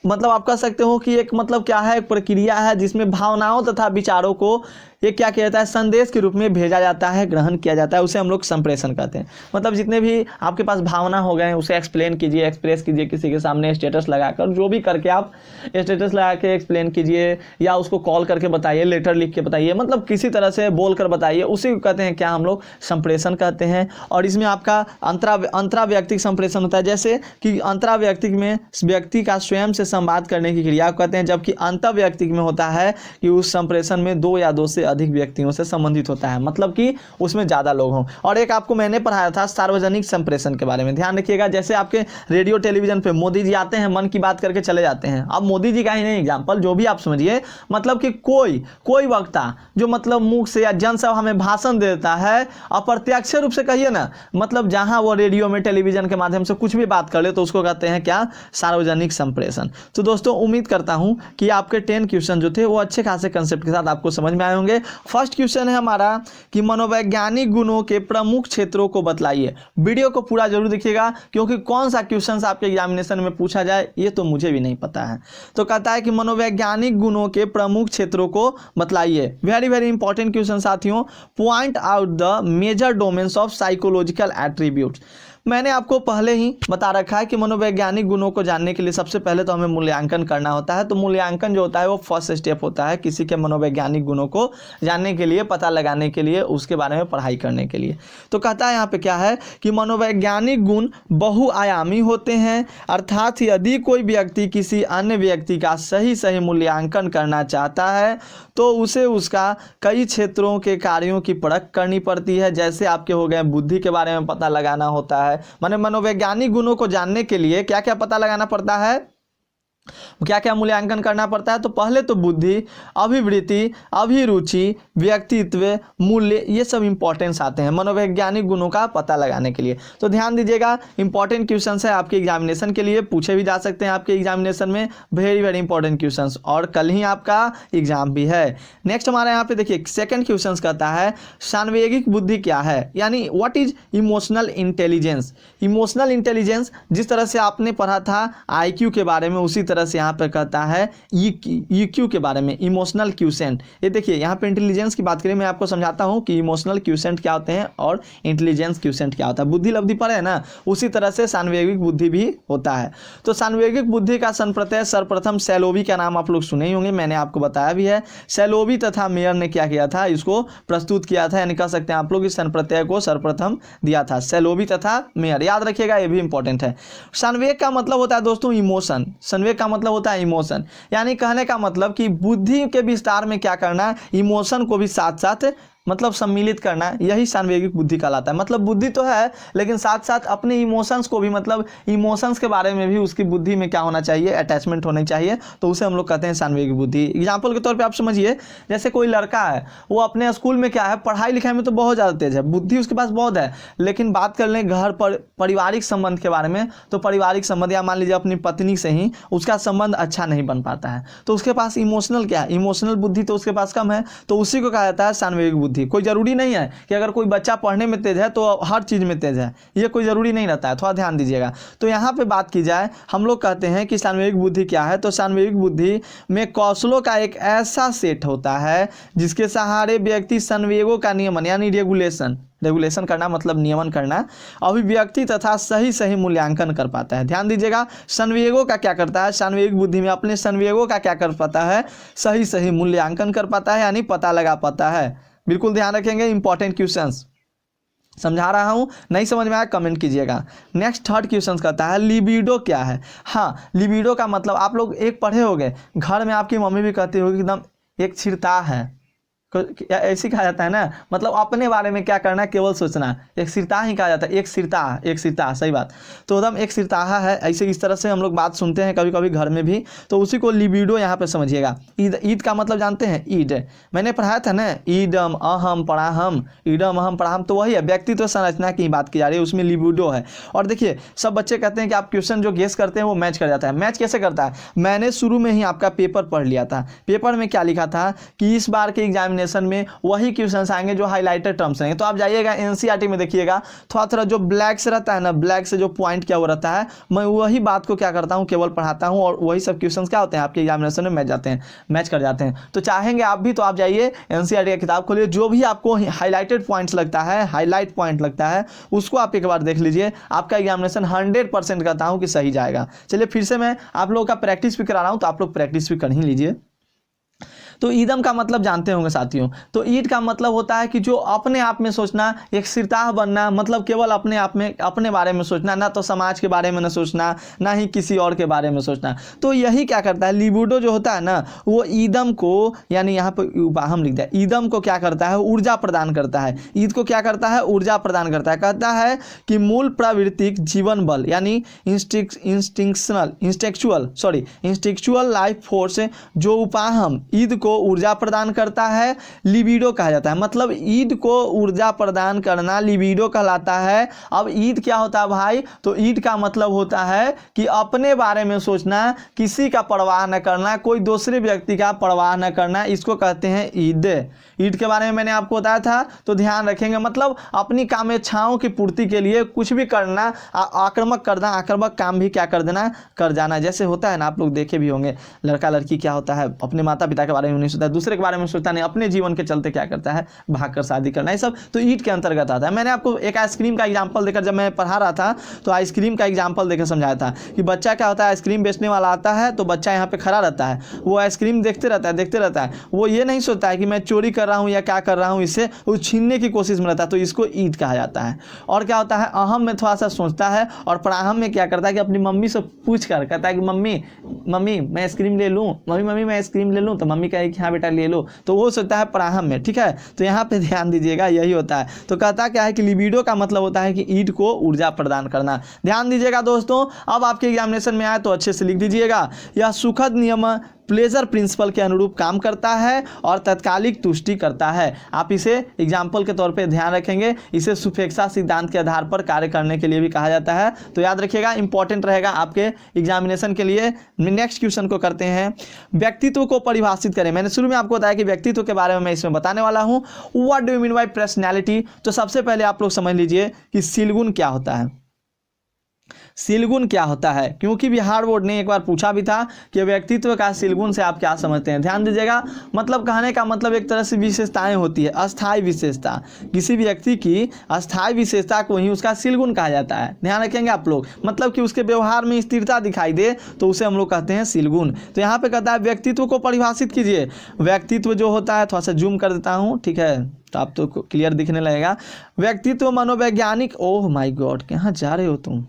मतलब आप कह सकते हो कि एक मतलब क्या है, एक प्रक्रिया है जिसमें भावनाओं तथा विचारों को ये क्या किया जाता है, संदेश के रूप में भेजा जाता है, ग्रहण किया जाता है, उसे हम लोग संप्रेषण कहते हैं। मतलब जितने भी आपके पास भावना हो गए उसे एक्सप्लेन कीजिए, एक्सप्रेस कीजिए किसी के सामने, स्टेटस लगाकर, जो भी करके आप स्टेटस लगा के एक्सप्लेन कीजिए, या उसको कॉल करके बताइए, लेटर लिख के बताइए, मतलब किसी तरह से बोल कर बताइए, उसी को कहते हैं क्या हम लोग, संप्रेषण कहते हैं। और इसमें आपका अंतराव्यक्तिक संप्रेषण होता है, जैसे कि अंतराव्यक्तिक में व्यक्ति का स्वयं से संवाद करने की क्रिया को कहते हैं, जबकि अंतर्व्यक्तिक में होता है कि उस संप्रेषण में 2 या 2 से अधिक व्यक्तियों से संबंधित होता है, मतलब कि उसमें ज़्यादा लोग हों। और एक आपको मैंने पढ़ाया था सार्वजनिक संप्रेषण के बारे में, ध्यान रखिएगा। जैसे आपके रेडियो टेलीविजन पे मोदी जी आते हैं, मन की बात करके चले जाते हैं, अब मोदी जी का ही नहीं एग्जाम्पल, जो भी आप समझिए, मतलब कि कोई वक्ता जो मतलब मुख से या जनसभा में भाषण देता है, अप्रत्यक्ष रूप से कहिए ना, मतलब जहाँ वो रेडियो में टेलीविजन के माध्यम से कुछ भी बात कर ले तो उसको कहते हैं क्या, सार्वजनिक संप्रेषण। तो दोस्तों उम्मीद करता हूँ कि आपके 10 क्वेश्चन जो थे वो अच्छे खासे कंसेप्ट के साथ आपको समझ में आए होंगे। फर्स्ट क्वेश्चन है हमारा कि मनोवैज्ञानिक गुणों के प्रमुख क्षेत्रों को बतलाइए। वीडियो को पूरा जरूर देखिएगा, क्योंकि कौन सा क्वेश्चन आपके एग्जामिनेशन में पूछा जाए ये तो मुझे भी नहीं पता है। तो कहता है कि मनोवैज्ञानिक गुणों के प्रमुख क्षेत्रों को बतलाइए। वेरी वेरी इंपॉर्टेंट क्वेश्चन साथियों। Point out the major domains of psychological attributes. मैंने आपको पहले ही बता रखा है कि मनोवैज्ञानिक गुणों को जानने के लिए सबसे पहले तो हमें मूल्यांकन करना होता है। तो मूल्यांकन जो होता है वो फर्स्ट स्टेप होता है किसी के मनोवैज्ञानिक गुणों को जानने के लिए, पता लगाने के लिए, उसके बारे में पढ़ाई करने के लिए। तो कहता है यहाँ पे क्या है कि मनोवैज्ञानिक गुण बहुआयामी होते हैं, अर्थात यदि कोई व्यक्ति किसी अन्य व्यक्ति का सही मूल्यांकन करना चाहता है तो उसे उसका कई क्षेत्रों के कार्यों की परख करनी पड़ती है। जैसे आपके हो गए बुद्धि के बारे में पता लगाना होता है, है, माने मनोवैज्ञानिक गुणों को जानने के लिए क्या क्या पता लगाना पड़ता है, क्या क्या मूल्यांकन करना पड़ता है। तो पहले तो बुद्धि, अभिवृत्ति, अभिरुचि, व्यक्तित्व, मूल्य, ये सब इंपॉर्टेंस आते हैं मनोवैज्ञानिक गुणों का पता लगाने के लिए। तो ध्यान दीजिएगा, इंपॉर्टेंट क्वेश्चंस है आपके एग्जामिनेशन के लिए, पूछे भी जा सकते हैं आपके एग्जामिनेशन में, वेरी वेरी इंपॉर्टेंट क्वेश्चंस, और कल ही आपका एग्जाम भी है। नेक्स्ट हमारे यहाँ पे देखिए सेकंड क्वेश्चन कहता है सान्वेगिक बुद्धि क्या है, यानी what is emotional intelligence. Emotional intelligence जिस तरह से आपने पढ़ा था IQ के बारे में, उसी तरह से यहाँ पे कहता है EQ के बारे में, इमोशनल क्यूसेंट। ये देखिए यहाँ पे इंटेलिजेंस की बात करें, मैं आपको समझाता हूँ कि इमोशनल क्यूसेंट क्या होते हैं और इंटेलिजेंस क्यूसेंट क्या होता है। बुद्धि लब्धि पर है ना, उसी तरह से सान्वेगिक बुद्धि भी होता है। तो सान्वेगिक बुद्धि का संप्रत्यय सर्वप्रथम सैलोवी का नाम आप लोग सुने ही होंगे, मैंने आपको बताया भी है। सैलोवी तथा मेयर ने क्या किया था, इसको प्रस्तुत किया था, यानी कह सकते हैं आप लोग इस संप्रत्यय को सर्वप्रथम दिया था, सैलोवी तथा मेयर, याद रखिएगा, ये भी इंपॉर्टेंट है। संवेग का मतलब होता है दोस्तों इमोशन, संवेग का मतलब होता है इमोशन, यानी कहने का मतलब कि बुद्धि के विस्तार में क्या करना, इमोशन को भी साथ साथ मतलब सम्मिलित करना, यही सान्वेगिक बुद्धि कहलाता है। मतलब बुद्धि तो है लेकिन साथ साथ अपने इमोशंस को भी, मतलब इमोशंस के बारे में भी उसकी बुद्धि में क्या होना चाहिए, अटैचमेंट होनी चाहिए, तो उसे हम लोग कहते हैं सान्वेगिक बुद्धि। एग्जाम्पल के तौर पे आप समझिए, जैसे कोई लड़का है, वो अपने स्कूल में क्या है, पढ़ाई लिखाई में तो बहुत ज़्यादा तेज है, बुद्धि उसके पास बहुत है, लेकिन बात कर लें घर पर पारिवारिक संबंध के बारे में, तो पारिवारिक संबंध या मान लीजिए अपनी पत्नी से ही उसका संबंध अच्छा नहीं बन पाता है, तो उसके पास इमोशनल क्या है, इमोशनल बुद्धि तो उसके पास कम है, तो उसी को कहा जाता है सान्वेगिक बुद्धि। कोई जरूरी नहीं है कि अगर कोई बच्चा पढ़ने में तेज है तो हर चीज में तेज है, ये कोई जरूरी नहीं रहता है, थोड़ा ध्यान दीजिएगा। तो यहाँ पे बात की जाए, हम लोग कहते हैं कि सान्वेगिक बुद्धि क्या है, तो सान्वेगिक बुद्धि में कौशलों का एक ऐसा सेट होता है जिसके सहारे व्यक्ति संवेगों का नियमन यानी रेगुलेशन करना, मतलब नियमन करना, अभिव्यक्ति तथा सही सही मूल्यांकन कर पाता है। ध्यान दीजिएगा, संवेगों का क्या करता है, सान्वेगिक बुद्धि में अपने संवेगों का क्या कर पाता है, सही सही मूल्यांकन कर पाता है, यानी पता लगा पाता है। बिल्कुल ध्यान रखेंगे, इंपॉर्टेंट क्वेश्चंस समझा रहा हूं, नहीं समझ में आया कमेंट कीजिएगा। नेक्स्ट थर्ड क्वेश्चन कहता है लिबिडो क्या है। हाँ, लिबिडो का मतलब आप लोग एक पढ़े होंगे, घर में आपकी मम्मी भी कहती होगी एकदम एक छिड़ता है, ऐसी कहा जाता है ना, मतलब अपने बारे में क्या करना, केवल सोचना, एक सिरता ही कहा जाता है, एक सिरता, सही बात, तो एकदम एक सिरताहा है, ऐसे इस तरह से हम लोग बात सुनते हैं कभी कभी घर में भी, तो उसी को लिबिडो यहाँ पे समझिएगा। ईद का मतलब जानते हैं, ईड मैंने पढ़ाया था ना, ईडम अहम पढ़ाहम, ईडम अहम पढ़ाहम, तो वही है, व्यक्तित्व संरचना की बात की जा रही है, उसमें लिबिडो है। और देखिए सब बच्चे कहते हैं कि आप क्वेश्चन जो गेस करते हैं वो मैच कर जाता है। मैच कैसे करता है, मैंने शुरू में ही आपका पेपर पढ़ लिया था, पेपर में क्या लिखा था कि इस बार के एग्जामिनेशन में वही क्वेश्चंस आएंगे जो हाईलाइटेड टर्म्स रहेंगे। तो आप जाइएगा एनसीईआरटी में देखिएगा, थोड़ा थोड़ा जो ब्लैक से रहता है ना, ब्लैक से जो पॉइंट क्या वो रहता है, मैं वही बात को क्या करता हूँ, केवल पढ़ाता हूँ, और वही सब क्वेश्चंस क्या होते हैं आपके एग्जामिनेशन में मैच कर जाते हैं। तो चाहेंगे आप भी तो आप जाइए एनसीईआरटी की किताब खोलिए, जो भी आपको हाईलाइटेड पॉइंट्स लगता है, हाईलाइट पॉइंट लगता है, उसको आप एक बार देख लीजिए, आपका एग्जामिनेशन 100% कहता हूँ कि सही जाएगा। चलिए फिर से मैं आप लोगों का प्रैक्टिस भी करा रहा हूँ, तो आप लोग प्रैक्टिस भी कर ही लीजिए। तो ईदम का मतलब जानते होंगे साथियों, तो ईद का मतलब होता है कि जो अपने आप में सोचना, एक सिरताह बनना, मतलब केवल अपने आप में अपने बारे में सोचना, ना तो समाज के बारे में न सोचना, ना ही किसी और के बारे में सोचना। तो यही क्या करता है, लिबिडो जो होता है ना, वो ईदम को, यानी यहाँ पर उपाहम लिख दिया, ईदम को क्या करता है, ऊर्जा प्रदान करता है। ईद को क्या करता है, ऊर्जा प्रदान करता है। कहता है कि मूल प्रवृत्तिक जीवन बल यानी इंस्टिंक्चुअल लाइफ फोर्स जो उपाहम ईद को ऊर्जा प्रदान करता है, लिबिडो कहा जाता है। मतलब ईद को ऊर्जा प्रदान करना लिबिडो कहलाता है। अब ईद क्या होता है भाई, तो ईद का मतलब होता है कि अपने बारे में सोचना, किसी का परवाह न करना, कोई दूसरे व्यक्ति का परवाह न करना, इसको कहते हैं ईद। ईद के बारे में मैंने आपको बताया था, तो ध्यान रखेंगे, मतलब अपनी कामेच्छाओं की पूर्ति के लिए कुछ भी करना, आक्रामक करना, आक्रामक काम भी क्या कर देना, कर जाना। जैसे होता है ना, आप लोग देखे भी होंगे, लड़का लड़की क्या होता है, अपने माता पिता के बारे में नहीं सोचता, दूसरे के बारे में सोचता नहीं, अपने जीवन के चलते क्या करता है, भागकर शादी करना, ये सब तो ईद के अंतर्गत आता है। मैंने आपको एक आइसक्रीम का एग्जाम्पल देकर, जब मैं पढ़ा रहा था तो आइसक्रीम का एग्जाम्पल देकर समझाया था कि बच्चा क्या होता है, आइसक्रीम बेचने वाला आता है, तो बच्चा यहाँ पे खड़ा रहता है, वो आइसक्रीम देखते रहता है, वो ये नहीं सोचता है कि मैं चोरी कर रहा हूँ या क्या कर रहा हूँ, इससे वो छीनने की कोशिश में रहता है, तो इसको ईद कहा जाता है। और क्या होता है, अहम में थोड़ा सा सोचता है, और पराहम में क्या करता है कि अपनी मम्मी से पूछ कर कहता है कि मम्मी मम्मी मैं आइसक्रीम ले लूँ, मम्मी मैं आइसक्रीम ले लूँ, तो मम्मी कहे कि हाँ बेटा ले लो, तो वो सोचता है प्राहम में, ठीक है। तो यहाँ पे ध्यान दीजिएगा, यही होता है। तो कहता क्या है कि लिबिडो का मतलब होता है कि ईड को ऊर्जा प्रदान करना। ध्यान दीजिएगा दोस्तों, अब आपके एग्जामिनेशन में आए तो अच्छे से लिख दीजिएगा, यह सुखद नियम प्लेजर प्रिंसिपल के अनुरूप काम करता है और तत्कालिक तुष्टि करता है। आप इसे एग्जाम्पल के तौर पे ध्यान रखेंगे। इसे सुपेक्षा सिद्धांत के आधार पर कार्य करने के लिए भी कहा जाता है, तो याद रखिएगा, इंपॉर्टेंट रहेगा आपके एग्जामिनेशन के लिए। नेक्स्ट क्वेश्चन को करते हैं, व्यक्तित्व को परिभाषित करें। मैंने शुरू में आपको बताया कि व्यक्तित्व के बारे में मैं इसमें बताने वाला हूँ। What do you mean bye personality? तो सबसे पहले आप लोग समझ लीजिए कि सीलगुण क्या होता है। सीलगुण क्या होता है, क्योंकि बिहार बोर्ड ने एक बार पूछा भी था कि व्यक्तित्व का सीलगुण से आप क्या समझते हैं। ध्यान दीजिएगा, मतलब कहने का मतलब एक तरह से विशेषताएं होती है, अस्थायी विशेषता। किसी व्यक्ति की अस्थायी विशेषता को ही उसका सीलगुण कहा जाता है। ध्यान रखेंगे आप लोग, मतलब कि उसके व्यवहार में स्थिरता दिखाई दे तो उसे हम लोग कहते हैं सीलगुण। तो यहाँ पे कहता है व्यक्तित्व को परिभाषित कीजिए। व्यक्तित्व जो होता है, थोड़ा सा जूम कर देता हूँ, ठीक है, तो आप तो क्लियर दिखने लगेगा। व्यक्तित्व मनोवैज्ञानिक, ओह माय गॉड, कहाँ जा रहे हो तुम?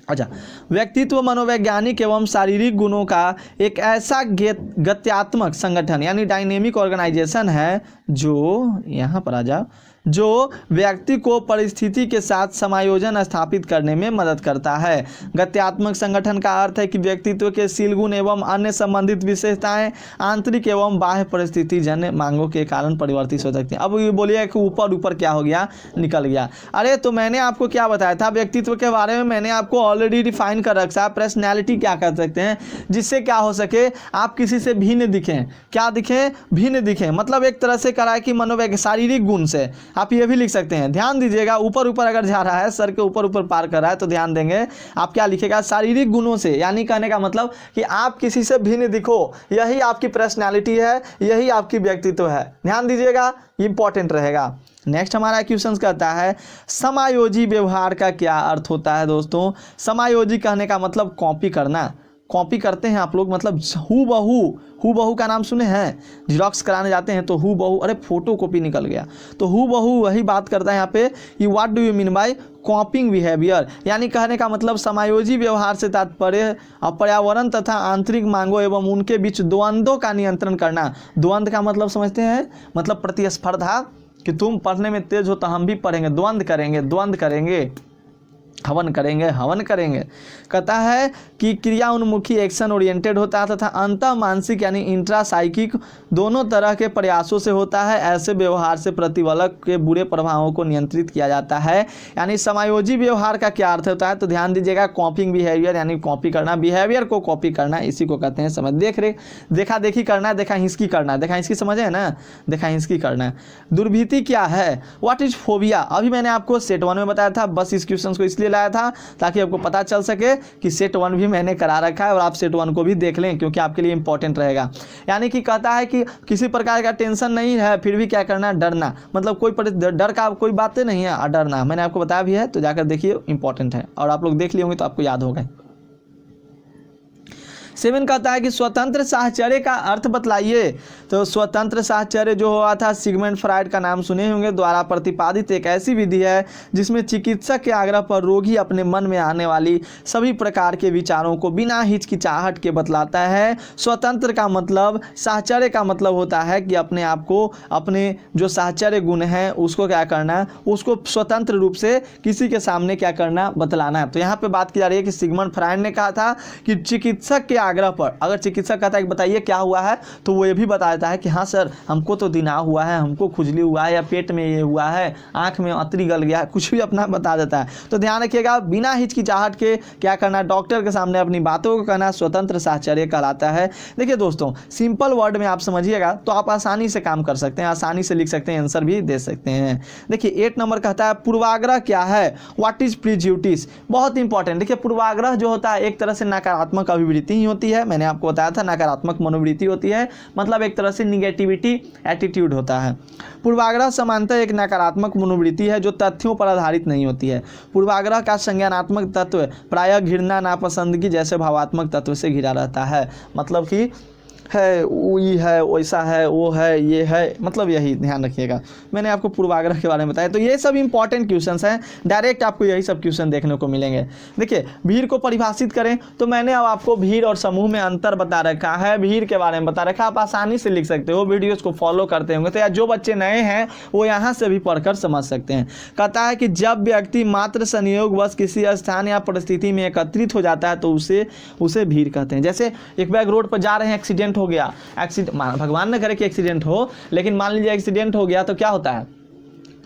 अच्छा, व्यक्तित्व मनोवैज्ञानिक एवं शारीरिक गुणों का एक ऐसा गत्यात्मक संगठन यानी डायनेमिक ऑर्गेनाइजेशन है जो, यहाँ पर आ जाओ, जो व्यक्ति को परिस्थिति के साथ समायोजन स्थापित करने में मदद करता है। गत्यात्मक संगठन का अर्थ है कि व्यक्तित्व के सीलगुण एवं अन्य संबंधित विशेषताएं आंतरिक एवं बाह्य परिस्थिति जन्य मांगों के कारण परिवर्तित हो सकती हैं। अब ये बोलिए कि ऊपर ऊपर क्या हो गया, निकल गया। अरे तो मैंने आपको क्या बताया था व्यक्तित्व के बारे में, मैंने आपको ऑलरेडी डिफाइन कर रखा है। पर्सनैलिटी क्या कर सकते हैं, जिससे क्या हो सके, आप किसी से भिन्न दिखें। क्या दिखें? भिन्न दिखें, मतलब एक तरह से कराए कि मनोवैज्ञानिक शारीरिक गुण से, आप ये भी लिख सकते हैं। ध्यान दीजिएगा, ऊपर ऊपर अगर जा रहा है, सर के ऊपर ऊपर पार कर रहा है, तो ध्यान देंगे आप क्या लिखेगा, शारीरिक गुणों से, यानी कहने का मतलब कि आप किसी से भिन्न दिखो, यही आपकी पर्सनैलिटी है, यही आपकी व्यक्तित्व है। ध्यान दीजिएगा, इंपॉर्टेंट रहेगा। नेक्स्ट हमारा क्वेश्चन कहता है समायोजी व्यवहार का क्या अर्थ होता है। दोस्तों, समायोजी कहने का मतलब कॉपी करना। कॉपी करते हैं आप लोग, मतलब हू बहू का नाम सुने हैं, जिरोक्स कराने जाते हैं तो हू बहू, अरे फोटो कॉपी निकल गया, तो हू बहू वही बात करता है यहाँ पे कि what do you mean bye कॉपिंग behaviour, यानी कहने का मतलब समायोजी व्यवहार से तात्पर्य पर्यावरण तथा आंतरिक मांगों एवं उनके बीच द्वंद्वों का नियंत्रण करना। द्वंद्व का मतलब समझते हैं, मतलब प्रतिस्पर्धा, कि तुम पढ़ने में तेज हो तो हम भी पढ़ेंगे, द्वंद्व करेंगे, हवन करेंगे। कहता है कि क्रिया उन्मुखी एक्शन ओरिएंटेड होता है तथा अंतः मानसिक यानी इंट्रासाइकिक दोनों तरह के प्रयासों से होता है। ऐसे व्यवहार से प्रतिबलक के बुरे प्रभावों को नियंत्रित किया जाता है। यानी समायोजी व्यवहार का क्या अर्थ होता है, तो ध्यान दीजिएगा, कॉपिंग बिहेवियर यानी कॉपी करना, बिहेवियर को कॉपी करना, इसी को कहते हैं समझ देखा देखी करना, देखा हिंसकी करना, देखा हिंसकी समझे है ना, देखा हिंसकी करना। दुर्भीति क्या है, व्हाट इज फोबिया, अभी मैंने आपको सेट 1 में बताया था, बस इस क्वेश्चन को इसलिए लाया था ताकि आपको पता चल सके कि सेट 1 भी मैंने करा रखा है और आप सेट 1 को भी देख लें, क्योंकि आपके लिए इंपॉर्टेंट रहेगा। यानी कि कहता है कि किसी प्रकार का टेंशन नहीं है, फिर भी क्या करना, डरना, मतलब कोई डर का कोई बातें नहीं है, डरना मैंने आपको बताया भी है, तो जाकर देखिए, इंपॉर्टेंट है, और आप लोग देख लिए होंगे तो आपको याद होगा। 7 कहता है कि स्वतंत्र साहचर्य का अर्थ बतलाइए। तो स्वतंत्र साहचर्य जो हुआ था, सिगमंड फ्रायड का नाम सुने होंगे, द्वारा प्रतिपादित एक ऐसी विधि है जिसमें चिकित्सक के आग्रह पर रोगी अपने मन में आने वाली सभी प्रकार के विचारों को बिना हिचकिचाहट के बतलाता है। स्वतंत्र का मतलब, साहचर्य का मतलब होता है कि अपने आप को, अपने जो साहचर्य गुण है उसको क्या करना, उसको स्वतंत्र रूप से किसी के सामने क्या करना, बतलाना। तो यहाँ पे बात की जा रही है कि सिगमंड फ्रायड ने कहा था कि चिकित्सक के आग्रह पर, अगर चिकित्सक कहता है कि बताइए क्या हुआ है, तो वो ये भी बता देता है कि हाँ सर हमको तो दिनाव हुआ है, हमको खुजली हुआ है, या पेट में ये हुआ है, आंख में अतरी गल गया है, कुछ भी अपना बता देता है। तो ध्यान रखिएगा, बिना हिचकिचाहट के क्या करना, डॉक्टर के सामने अपनी बातों को कहना स्वतंत्र साहचर्य कहलाता है। देखिए दोस्तों, सिंपल वर्ड में आप समझिएगा तो आप आसानी से काम कर सकते हैं, आसानी से लिख सकते हैं, आंसर भी दे सकते हैं। देखिए 8 नंबर कहता है पूर्वाग्रह क्या है, व्हाट इज प्रीजुडिस, बहुत इंपॉर्टेंट। देखिए पूर्वाग्रह जो होता है एक तरह से नकारात्मक अभिवृत्ति ही होती है, मैंने आपको बताया था नकारात्मक मनोवृत्ति होती है, मतलब एक तरह से निगेटिविटी एटीट्यूड होता है। पूर्वाग्रह समानतः एक नकारात्मक मनोवृत्ति है जो तथ्यों पर आधारित नहीं होती है। पूर्वाग्रह का संज्ञानात्मक तत्व प्रायः घृणा, नापसंदगी जैसे भावात्मक तत्व से घिरा रहता है। मतलब कि है, वो ये है, वैसा है, वो है, ये है, मतलब यही ध्यान रखिएगा। मैंने आपको पूर्वाग्रह के बारे में बताया। तो ये सब इंपॉर्टेंट क्वेश्चंस हैं, डायरेक्ट आपको यही सब क्वेश्चन देखने को मिलेंगे। देखिए भीड़ को परिभाषित करें तो मैंने अब आपको भीड़ और समूह में अंतर बता रखा है, भीड़ के बारे में बता रखा है, आप आसानी से लिख सकते हो, वीडियोज़ को फॉलो करते होंगे। तो या जो बच्चे नए हैं वो यहाँ से भी पढ़कर समझ सकते हैं। कहता है कि जब व्यक्ति मात्र संयोगवश किसी स्थान या परिस्थिति में एकत्रित हो जाता है तो उसे भीड़ कहते हैं। जैसे एक बैग रोड पर जा रहे हैं, एक्सीडेंट हो गया, भगवान न करे कि एक्सीडेंट हो, लेकिन मान लीजिए एक्सीडेंट हो गया तो क्या होता है,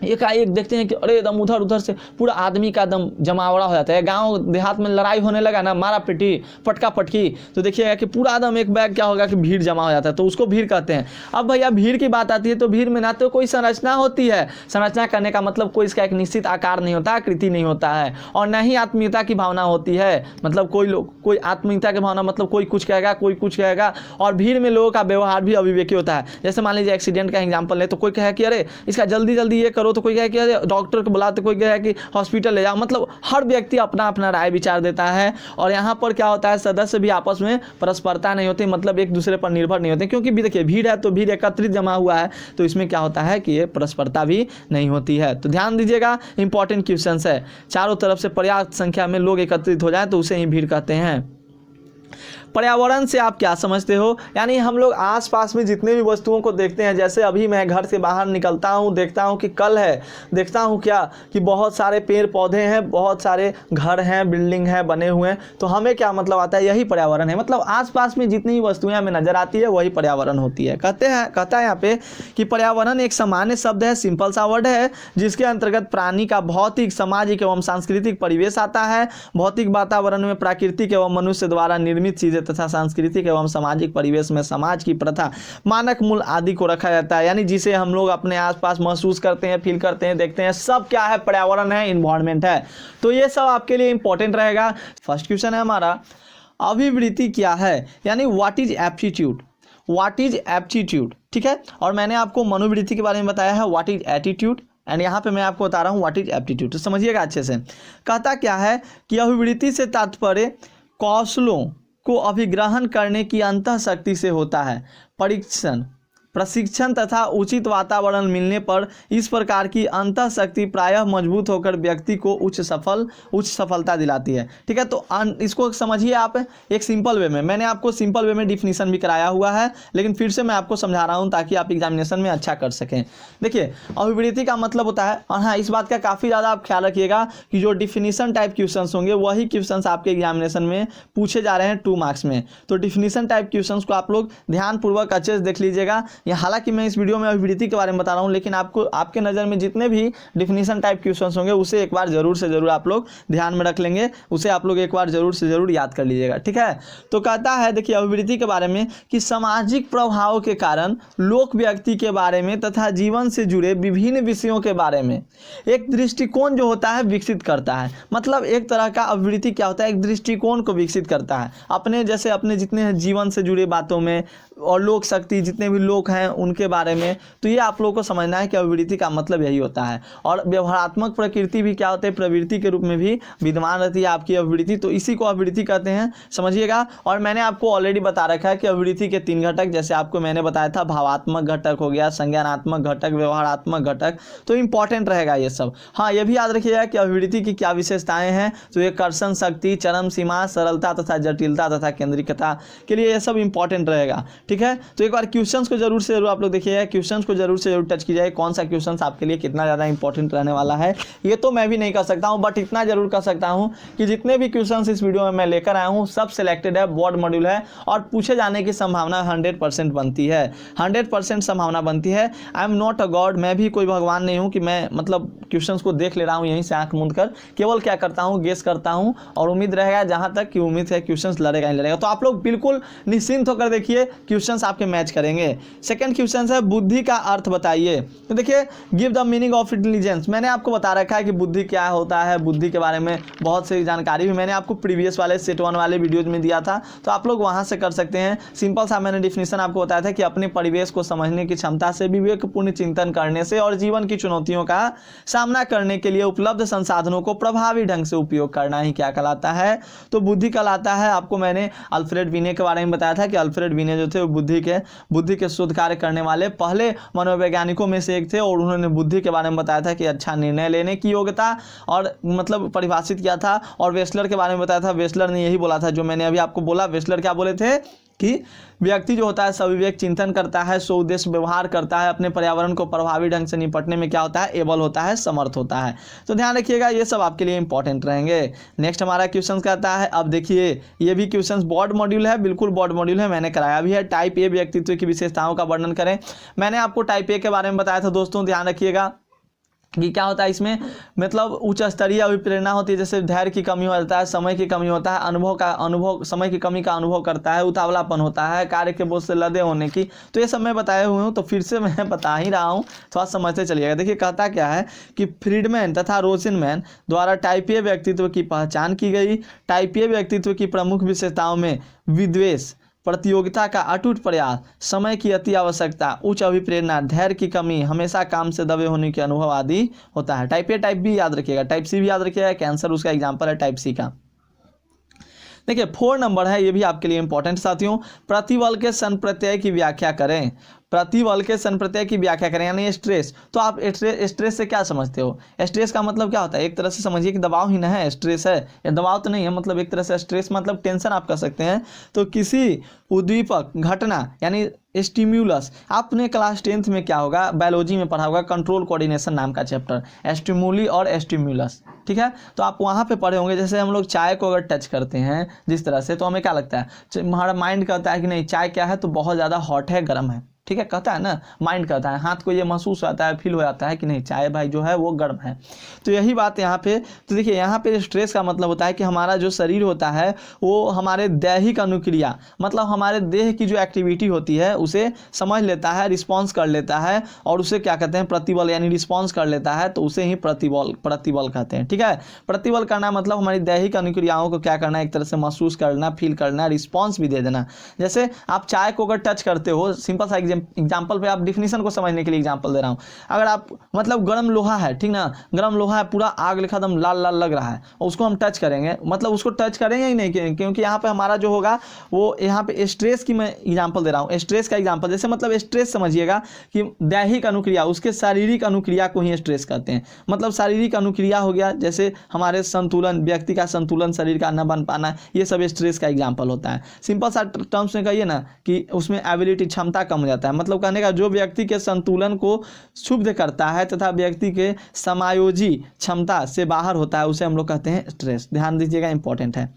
एकाएक देखते हैं कि अरे एकदम उधर उधर से पूरा आदमी का एकदम जमावड़ा हो जाता है। गांव देहात में लड़ाई होने लगा ना, मारा पिटी, पटका पटकी, तो देखिएगा कि पूरा एकदम एक बैग क्या होगा कि भीड़ जमा हो जाता है, तो उसको भीड़ कहते हैं। अब भैया भीड़ की बात आती है तो भीड़ में ना तो कोई संरचना होती है, संरचना करने का मतलब कोई इसका एक निश्चित आकार नहीं होता, आकृति नहीं होता है, और न ही आत्मीयता की भावना होती है। मतलब कोई आत्मीयता की भावना मतलब कोई कुछ कहेगा, कोई कुछ कहेगा, और भीड़ में लोगों का व्यवहार भी अविवेकी होता है। जैसे मान लीजिए एक्सीडेंट का एग्जाम्पल है तो कोई कहे कि अरे इसका जल्दी जल्दी ये करो, तो कोई कहे कि डॉक्टर को बुलाते, कोई कहे कि हॉस्पिटल ले जाओ। मतलब हर व्यक्ति अपना अपना राय विचार देता है, और यहाँ पर क्या होता है, सदस्य भी आपस में परस्परता नहीं होती, मतलब एक दूसरे पर निर्भर नहीं होते, क्योंकि देखिए भीड़ है तो भीड़ एकत्रित जमा हुआ है, तो इसमें क्या होता है कि ये परस्परता भी नहीं होती है। तो ध्यान दीजिएगा, इंपॉर्टेंट क्वेश्चन है। चारों तरफ से पर्याप्त संख्या में लोग एकत्रित हो जाए तो उसे ही भीड़ कहते हैं। पर्यावरण से आप क्या समझते हो, यानी हम लोग आसपास में जितने भी वस्तुओं को देखते हैं, जैसे अभी मैं घर से बाहर निकलता हूँ, देखता हूँ कि कल है, देखता हूँ क्या कि बहुत सारे पेड़ पौधे हैं, बहुत सारे घर हैं, बिल्डिंग हैं बने हुए हैं, तो हमें क्या मतलब आता है, यही पर्यावरण है। मतलब आसपास में जितनी भी वस्तुएं हमें नजर आती है वही पर्यावरण होती है। कहता है यहाँ पे कि पर्यावरण एक सामान्य शब्द है, सिंपल सा वर्ड है, जिसके अंतर्गत प्राणी का भौतिक, सामाजिक एवं सांस्कृतिक परिवेश आता है। भौतिक वातावरण में प्राकृतिक एवं मनुष्य द्वारा निर्मित चीजें तथा सांस्कृतिक एवं सामाजिक परिवेश में समाज की प्रथा, मानक मूल आदि को रखा जाता है, यानी जिसे हम लोग अपने आसपास महसूस करते हैं, फील करते हैं, देखते हैं, सब क्या है, पर्यावरण है, इन्वायरमेंट है। तो ये सब आपके लिए इंपॉर्टेंट रहेगा। फर्स्ट क्वेश्चन है हमारा, अभिवृत्ति क्या है, यानी what is aptitude, what is aptitude, ठीक है। और मैंने आपको मनोवृत्ति के बारे में बताया है, व्हाट इज एटीट्यूड, एंड यहाँ पे मैं आपको बता रहा हूँ व्हाट इज एप्टीट्यूड। तो समझिएगा अच्छे से। कहता क्या है कि अभिवृत्ति से तात्पर्य कौशलों को अभिग्रहण करने की अंतःशक्ति से होता है। प्रशिक्षण तथा उचित वातावरण मिलने पर इस प्रकार की अंतःशक्ति प्रायः मजबूत होकर व्यक्ति को उच्च सफलता दिलाती है, ठीक है। तो इसको समझिए आप एक सिंपल वे में, मैंने आपको सिंपल वे में डिफिनीशन भी कराया हुआ है, लेकिन फिर से मैं आपको समझा रहा हूं ताकि आप एग्जामिनेशन में अच्छा कर सकें। देखिए अभिवृत्ति का मतलब होता है, और हाँ इस बात का काफ़ी ज़्यादा आप ख्याल रखिएगा कि जो डिफिनीशन टाइप क्वेश्चन होंगे वही क्वेश्चन आपके एग्जामिनेशन में पूछे जा रहे हैं 2 मार्क्स में। तो डिफिनीशन टाइप क्वेश्चन को आप लोग ध्यानपूर्वक अच्छे से देख लीजिएगा। हालांकि मैं इस वीडियो में अभिवृत्ति के बारे में बता रहा हूं, लेकिन आपको आपके नज़र में जितने भी डिफिनीशन टाइप क्वेश्चंस होंगे उसे एक बार जरूर से जरूर आप लोग ध्यान में रख लेंगे, उसे आप लोग एक बार जरूर से जरूर याद कर लीजिएगा, ठीक है। तो कहता है देखिए अभिवृत्ति के बारे में कि सामाजिक प्रभाव के कारण लोक व्यक्ति के बारे में तथा जीवन से जुड़े विभिन्न विषयों के बारे में एक दृष्टिकोण जो होता है विकसित करता है। मतलब एक तरह का अभिवृत्ति क्या होता है, एक दृष्टिकोण को विकसित करता है अपने जितने जीवन से जुड़े बातों में, और लोक शक्ति जितने भी लोग हैं उनके बारे में। तो ये आप लोगों को समझना है कि अभिवृत्ति का मतलब यही होता है। और व्यवहारात्मक प्रकृति भी क्या होते हैं, प्रवृत्ति के रूप में भी विद्यमान रहती है आपकी अभिवृत्ति, तो इसी को अभिवृत्ति कहते हैं, समझिएगा। और मैंने आपको ऑलरेडी बता रखा है कि अभिवृत्ति के 3 घटक, जैसे आपको मैंने बताया था, भावात्मक घटक हो गया, संज्ञानात्मक घटक, व्यवहारात्मक घटक, तो इंपॉर्टेंट रहेगा ये सब। हाँ ये भी याद रखिएगा कि अभिवृत्ति की क्या विशेषताएं हैं, तो ये कर्षण शक्ति, चरम सीमा, सरलता तथा जटिलता तथा केंद्रिकता के लिए ये सब इंपॉर्टेंट रहेगा, ठीक है। तो एक बार क्वेश्चंस को जरूर से जरूर आप लोग देखिएगा, क्वेश्चंस को जरूर से जरूर टच कीजिए, कौन सा क्वेश्चंस आपके लिए कितना ज़्यादा इंपॉर्टेंट रहने वाला है ये तो मैं भी नहीं कर सकता हूं, बट इतना जरूर कर सकता हूं कि जितने भी क्वेश्चंस इस वीडियो में मैं लेकर आया हूं सब सिलेक्टेड है, बोर्ड मॉड्यूल है, और पूछे जाने की संभावना 100% बनती है, 100% संभावना बनती है। I am not a God, मैं भी कोई भगवान नहीं हूँ कि मैं मतलब क्वेश्चंस को देख ले रहा हूँ यहीं से आंख मूंद कर, केवल क्या करता हूँ, गेस करता हूँ, और उम्मीद रहेगा जहाँ तक कि उम्मीद है क्वेश्चंस लड़ेगा ही लड़ेगा। तो आप लोग बिल्कुल निश्चिंत होकर देखिए, क्वेश्चंस आपके मैच करेंगे, सेकंड क्वेश्चन है बुद्धि का अर्थ बताइए। तो देखिए give the meaning of intelligence. मैंने आपको बता रखा है कि बुद्धि क्या होता है, बुद्धि के बारे में बहुत सी जानकारी भी मैंने आपको प्रीवियस वाले सेट 1 वाले वीडियोज में दिया था, तो आप लोग वहां से कर सकते हैं। सिंपल सा मैंने डिफिनेशन आपको बताया था कि अपने परिवेश को समझने की क्षमता से, विवेकपूर्ण चिंतन करने से और जीवन की चुनौतियों का सामना करने के लिए उपलब्ध संसाधनों को प्रभावी ढंग से उपयोग करना ही क्या कहलाता है, तो बुद्धि कहलाता है। आपको मैंने अल्फ्रेड बीने के बारे में बताया था कि अल्फ्रेड बीने जो थे वो बुद्धि के शोध कार्य करने वाले पहले मनोवैज्ञानिकों में से एक थे, और उन्होंने बुद्धि के बारे में बताया था कि अच्छा निर्णय लेने की योग्यता और मतलब परिभाषित किया था। और वेस्लर के बारे में बताया था, वेस्लर ने यही बोला था जो मैंने अभी आपको बोला। वेस्लर क्या बोले थे कि व्यक्ति जो होता है सविवेक चिंतन करता है, स्वउद्देश्य व्यवहार करता है, अपने पर्यावरण को प्रभावी ढंग से निपटने में क्या होता है, एबल होता है, समर्थ होता है। तो ध्यान रखिएगा, ये सब आपके लिए इंपॉर्टेंट रहेंगे। नेक्स्ट हमारा क्वेश्चन कहता है, अब देखिए ये भी क्वेश्चन बोर्ड मॉड्यूल है, बिल्कुल बोर्ड मॉड्यूल है, मैंने कराया भी है। टाइप ए व्यक्तित्व की विशेषताओं का वर्णन करें। मैंने आपको टाइप ए के बारे में बताया था दोस्तों, ध्यान रखिएगा कि क्या होता है इसमें, मतलब उच्च स्तरीय अभिप्रेरणा होती है, जैसे धैर्य की कमी होता है, समय की कमी होता है, समय की कमी का अनुभव करता है, उतावलापन होता है, कार्य के बोझ से लदे होने की। तो ये सब मैं बताए हुए हूँ, तो फिर से मैं बता ही रहा हूँ, थोड़ा समझते चलिएगा। देखिए कहता क्या है कि फ्रीडमैन तथा रोजनमैन द्वारा टाइप ए व्यक्तित्व की पहचान की गई। टाइप ए व्यक्तित्व की प्रमुख विशेषताओं में विद्वेष, प्रतियोगिता का अटूट प्रयास, समय की अति आवश्यकता, उच्च अभिप्रेरणा, धैर्य की कमी, हमेशा काम से दबे होने के अनुभव आदि होता है। टाइप ए टाइप बी याद रखिएगा, टाइप सी भी याद रखिएगा, कैंसर उसका एग्जाम्पल है टाइप सी का। देखिए 4 नंबर है, ये भी आपके लिए इंपॉर्टेंट साथियों। प्रतिबल के संप्रत्यय की व्याख्या करें। प्रतिबल के संप्रत्यय की व्याख्या करें यानी स्ट्रेस। तो आप स्ट्रेस से क्या समझते हो? स्ट्रेस का मतलब क्या होता है? एक तरह से समझिए कि दबाव ही ना है, स्ट्रेस है, या दबाव तो नहीं है, मतलब एक तरह से स्ट्रेस मतलब टेंशन आप कर सकते हैं। तो किसी उद्दीपक घटना यानी स्टिम्युलस, आपने क्लास 10th में क्या होगा, बायोलॉजी में पढ़ा होगा, कंट्रोल कोऑर्डिनेशन नाम का चैप्टर, स्टिमुली और स्टिम्युलस, ठीक है। तो आप वहाँ पे पढ़े होंगे, जैसे हम लोग चाय को अगर टच करते हैं जिस तरह से, तो हमें क्या लगता है, हमारा माइंड कहता है कि नहीं चाय क्या है, तो बहुत ज़्यादा हॉट है, गर्म है, ठीक है, कहता है ना, माइंड कहता है, हाथ को ये महसूस होता है, फील हो जाता है कि नहीं चाय भाई जो है वो गर्म है। तो यही बात यहाँ पे, तो देखिए यहाँ पे स्ट्रेस का मतलब होता है कि हमारा जो शरीर होता है वो हमारे दैहिक अनुक्रिया, मतलब हमारे देह की जो एक्टिविटी होती है उसे समझ लेता है, रिस्पॉन्स कर लेता है, और उसे क्या कहते हैं, प्रतिबल, यानी रिस्पॉन्स कर लेता है, तो उसे ही प्रतिबल कहते हैं, ठीक है। प्रतिबल करना मतलब हमारी दैहिक अनुक्रियाओं को क्या करना, एक तरह से महसूस करना, फील करना, रिस्पॉन्स भी दे देना। जैसे आप चाय को अगर टच करते हो, सिंपल सा एग्जाम्पल पे, आप डिफिनीशन को समझने के लिए एग्जाम्पल दे रहा हूँ। अगर आप मतलब गर्म लोहा है, ठीक ना, गर्म लोहा है, पूरा आग लिखा एकदम लाल लाल लग रहा है, और उसको हम टच करेंगे, मतलब उसको टच करेंगे ही नहीं, क्योंकि यहाँ पे हमारा जो होगा वो, यहाँ पे स्ट्रेस की मैं एग्जाम्पल दे रहा हूँ, स्ट्रेस का एग्जाम्पल। जैसे मतलब स्ट्रेस समझिएगा कि दैहिक अनुक्रिया, उसके शारीरिक अनुक्रिया को ही स्ट्रेस कहते हैं। मतलब शारीरिक अनुक्रिया हो गया, जैसे हमारे संतुलन, व्यक्ति का संतुलन, शरीर का न बन पाना, ये सब स्ट्रेस का एग्जाम्पल होता है। सिंपल सा टर्म्स में कहिए ना कि उसमें एबिलिटी, क्षमता कम हो जाता है, मतलब कहने का जो व्यक्ति के संतुलन को क्षुब्ध करता है तथा व्यक्ति के समायोजी क्षमता से बाहर होता है, उसे हम लोग कहते हैं स्ट्रेस। ध्यान दीजिएगा, इंपॉर्टेंट है।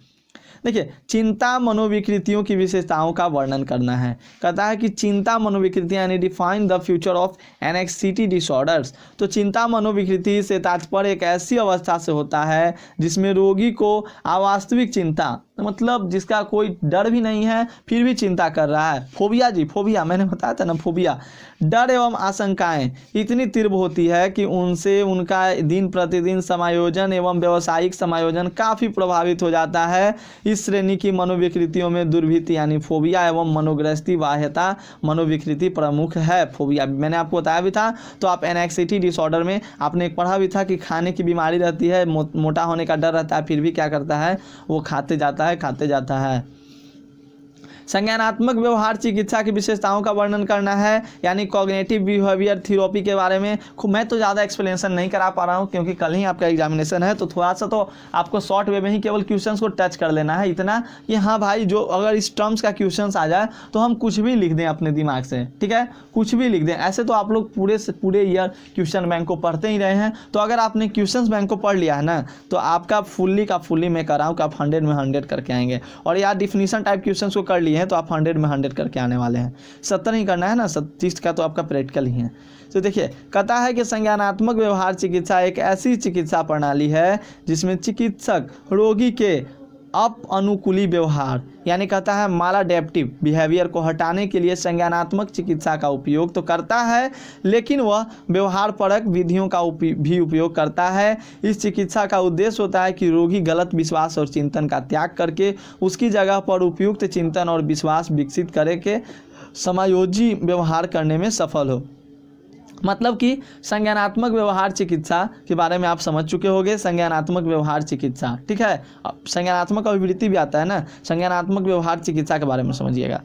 देखिए चिंता मनोविकृतियों की विशेषताओं का वर्णन करना है। कहता है कि चिंता मनोविकृतियां यानी define the future of anxiety disorders. तो चिंता मनोविकृति से तात्पर्य एक ऐसी अवस्था से होता है जिसमें रोगी को अवास्तविक चिंता, मतलब जिसका कोई डर भी नहीं है फिर भी चिंता कर रहा है। फोबिया जी, फोबिया मैंने बताया था ना, फोबिया, डर एवं आशंकाएं इतनी तीव्र होती है कि उनसे उनका दिन प्रतिदिन समायोजन एवं व्यावसायिक समायोजन काफ़ी प्रभावित हो जाता है। इस श्रेणी की मनोविकृतियों में दुर्भीति यानी फोबिया एवं मनोग्रस्ती बाह्यता मनोविकृति प्रमुख है। फोबिया मैंने आपको बताया भी था। तो आप एंग्जायटी डिसऑर्डर में आपने एक पढ़ा भी था कि खाने की बीमारी रहती है, मोटा होने का डर रहता है, फिर भी क्या करता है, वो खाते जाता है। संज्ञानात्मक व्यवहार चिकित्सा की विशेषताओं का वर्णन करना है, यानी कॉग्निटिव बिहेवियर थेरेपी के बारे में। मैं तो ज़्यादा एक्सप्लेनेशन नहीं करा पा रहा हूँ क्योंकि कल ही आपका एग्जामिनेशन है, तो थोड़ा सा तो आपको शॉर्ट वे में ही केवल क्वेश्चंस को टच कर लेना है, इतना कि हाँ भाई जो अगर इस टर्म्स का क्वेश्चंस आ जाए तो हम कुछ भी लिख दें अपने दिमाग से, ठीक है, कुछ भी लिख दें। ऐसे तो आप लोग पूरे ईयर क्वेश्चन बैंक को पढ़ते ही रहे हैं, तो अगर आपने क्वेश्चन बैंक को पढ़ लिया है ना, तो आपका फुल्ली मैं कर रहा हूँ कि आप 100 में 100 करके आएंगे। और यार डिफिनीशन टाइप क्वेश्चन को कर लिए हैं तो आप 100 में 100 करके आने वाले हैं। 70 ही करना है ना, 30 का तो आपका प्रैक्टिकल ही है। तो देखिए कहता है कि संज्ञानात्मक व्यवहार चिकित्सा एक ऐसी चिकित्सा प्रणाली है जिसमें चिकित्सक रोगी के अपअनुकूली व्यवहार, यानी कहता है मालाडेप्टिव बिहेवियर को हटाने के लिए संज्ञानात्मक चिकित्सा का उपयोग तो करता है, लेकिन वह व्यवहार परक विधियों का भी उपयोग करता है। इस चिकित्सा का उद्देश्य होता है कि रोगी गलत विश्वास और चिंतन का त्याग करके उसकी जगह पर उपयुक्त चिंतन और विश्वास विकसित करे के समायोजी व्यवहार करने में सफल हो। मतलब कि संज्ञानात्मक व्यवहार चिकित्सा के बारे में आप समझ चुके होंगे। संज्ञानात्मक व्यवहार चिकित्सा, ठीक है, संज्ञानात्मक अभिवृत्ति भी आता है ना, संज्ञानात्मक व्यवहार चिकित्सा के बारे में समझिएगा,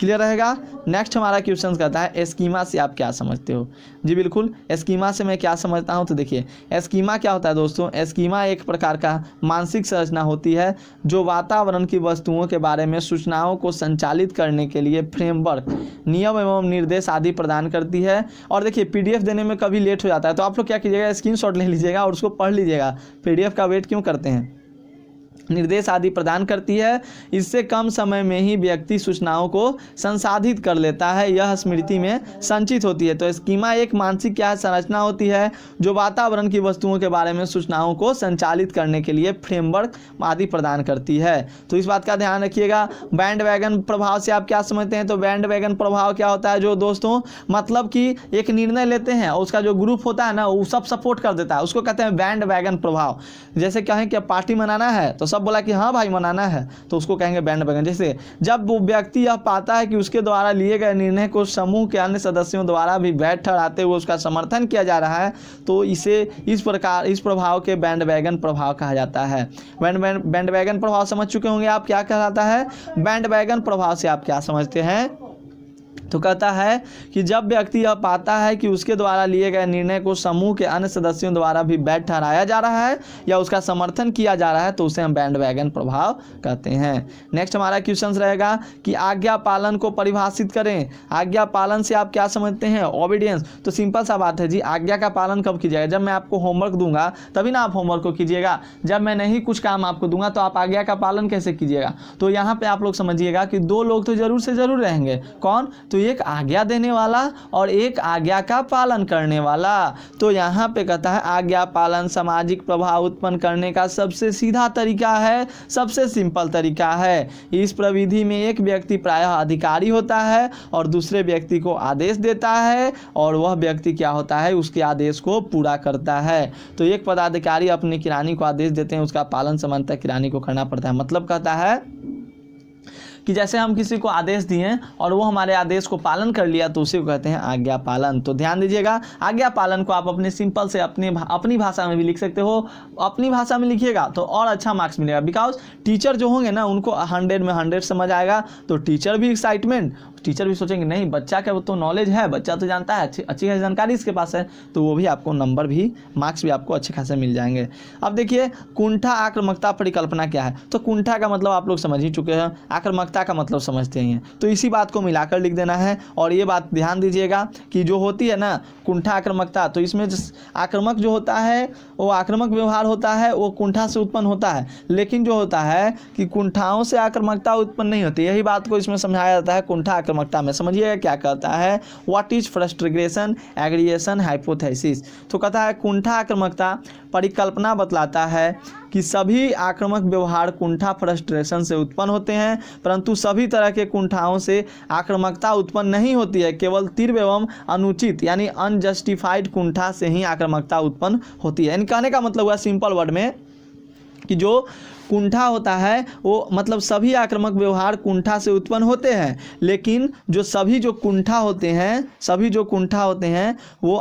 क्लियर रहेगा। नेक्स्ट हमारा क्वेश्चन कहता है एस्कीमा से आप क्या समझते हो। जी बिल्कुल, एस्कीमा से मैं क्या समझता हूँ, तो देखिए एस्कीमा क्या होता है दोस्तों। एस्कीमा एक प्रकार का मानसिक संरचना होती है जो वातावरण की वस्तुओं के बारे में सूचनाओं को संचालित करने के लिए फ्रेमवर्क, नियम एवं निर्देश आदि प्रदान करती है। और देखिए PDF देने में कभी लेट हो जाता है तो आप लोग क्या कीजिएगा, स्क्रीनशॉट ले लीजिएगा और उसको पढ़ लीजिएगा। PDF का वेट क्यों करते हैं, निर्देश आदि प्रदान करती है। इससे कम समय में ही व्यक्ति सूचनाओं को संसाधित कर लेता है, यह स्मृति में संचित होती है। तो स्कीमा एक मानसिक क्या संरचना होती है जो वातावरण की वस्तुओं के बारे में सूचनाओं को संचालित करने के लिए फ्रेमवर्क आदि प्रदान करती है। तो इस बात का ध्यान रखिएगा। बैंड वैगन प्रभाव से आप क्या समझते हैं, तो बैंड वैगन प्रभाव क्या होता है, जो दोस्तों मतलब कि एक निर्णय लेते हैं और उसका जो ग्रुप होता है ना वो सब सपोर्ट कर देता है, उसको कहते हैं बैंड वैगन प्रभाव। जैसे कहें कि पार्टी मनाना है तो सब बोला कि हाँ भाई मनाना है तो उसको कहेंगे बैंड वैगन। जैसे जब वो व्यक्ति यह पाता है कि उसके द्वारा लिए गए निर्णय को समूह के अन्य सदस्यों द्वारा भी वैध ठहराते हुए उसका समर्थन किया जा रहा है तो इसे इस प्रभाव के बैंड वैगन प्रभाव कहा जाता है। बैंड वैगन प्रभाव समझ चुके होंगे आप क्या कहलाता है। बैंड वैगन प्रभाव से आप क्या समझते हैं, तो कहता है कि जब व्यक्ति यह पाता है कि उसके द्वारा लिए गए निर्णय को समूह के अन्य सदस्यों द्वारा भी वैध ठहराया जा रहा है या उसका समर्थन किया जा रहा है तो उसे हम बैंड वैगन प्रभाव कहते हैं। नेक्स्ट हमारा क्वेश्चन रहेगा कि आज्ञा पालन को परिभाषित करें। आज्ञा पालन से आप क्या समझते हैं, ओबीडियंस। तो सिंपल सा बात है जी, आज्ञा का पालन कब कीजिएगा, जब मैं आपको होमवर्क दूंगा तभी ना आप होमवर्क को कीजिएगा। जब मैं नहीं कुछ काम आपको दूंगा तो आप आज्ञा का पालन कैसे कीजिएगा। तो यहाँ पे आप लोग समझिएगा कि दो लोग तो जरूर से जरूर रहेंगे, कौन, तो एक आज्ञा देने वाला और एक आज्ञा का पालन करने वाला। तो यहाँ पे कहता है आज्ञा पालन सामाजिक प्रभाव उत्पन्न करने का सबसे सीधा तरीका है, सबसे सिंपल तरीका है। इस प्रविधि में एक व्यक्ति प्रायः अधिकारी होता है और दूसरे व्यक्ति को आदेश देता है और वह व्यक्ति क्या होता है, उसके आदेश को पूरा करता है। तो एक पदाधिकारी अपने किरानी को आदेश देते हैं, उसका पालन सामान्यतः किरानी को करना पड़ता है। मतलब कहता है कि जैसे हम किसी को आदेश दिए और वो हमारे आदेश को पालन कर लिया तो उसी को कहते हैं आज्ञा पालन। तो ध्यान दीजिएगा, आज्ञा पालन को आप अपने सिंपल से अपनी भाषा में भी लिख सकते हो। अपनी भाषा में लिखिएगा तो और अच्छा मार्क्स मिलेगा, बिकॉज टीचर जो होंगे ना उनको 100 में 100 समझ आएगा। तो टीचर भी एक्साइटमेंट, टीचर भी सोचेंगे नहीं बच्चा का वो तो नॉलेज है, बच्चा तो जानता है, अच्छी जानकारी इसके पास है, तो वो भी आपको नंबर भी मार्क्स भी आपको अच्छे खासे मिल जाएंगे। अब देखिए कुंठा आक्रामकता परिकल्पना क्या है। तो कुंठा का मतलब आप लोग समझ ही चुके हैं, आक्रामकता का मतलब समझते ही हैं, तो इसी बात को मिलाकर लिख देना है। और ये बात ध्यान दीजिएगा कि जो होती है ना कुंठा आक्रामकता, तो इसमें आक्रामक जो होता है वो आक्रामक व्यवहार होता है, वो कुंठा से उत्पन्न होता है। लेकिन जो होता है कि कुंठाओं से आक्रामकता उत्पन्न नहीं होती, यही बात को इसमें समझाया जाता है कुंठा आक्रामकता में। समझिएगा क्या कहता है, what is frustration aggregation hypothesis. तो कहता है कुंठा आक्रामकता परिकल्पना बतलाता है कि सभी आक्रामक व्यवहार कुंठा फ्रस्ट्रेशन से उत्पन्न होते हैं, परंतु सभी तरह के कुंठाओं से आक्रामकता उत्पन्न नहीं होती है। केवल तीव्र एवं अनुचित यानी अनजस्टिफाइड कुंठा से ही आक्रामकता उत्पन्न होती है। यानी कहने का मतलब हुआ सिंपल वर्ड में कि जो कुंठा होता है वो मतलब सभी आक्रामक व्यवहार कुंठा से उत्पन्न होते हैं, लेकिन जो कुंठा होते हैं वो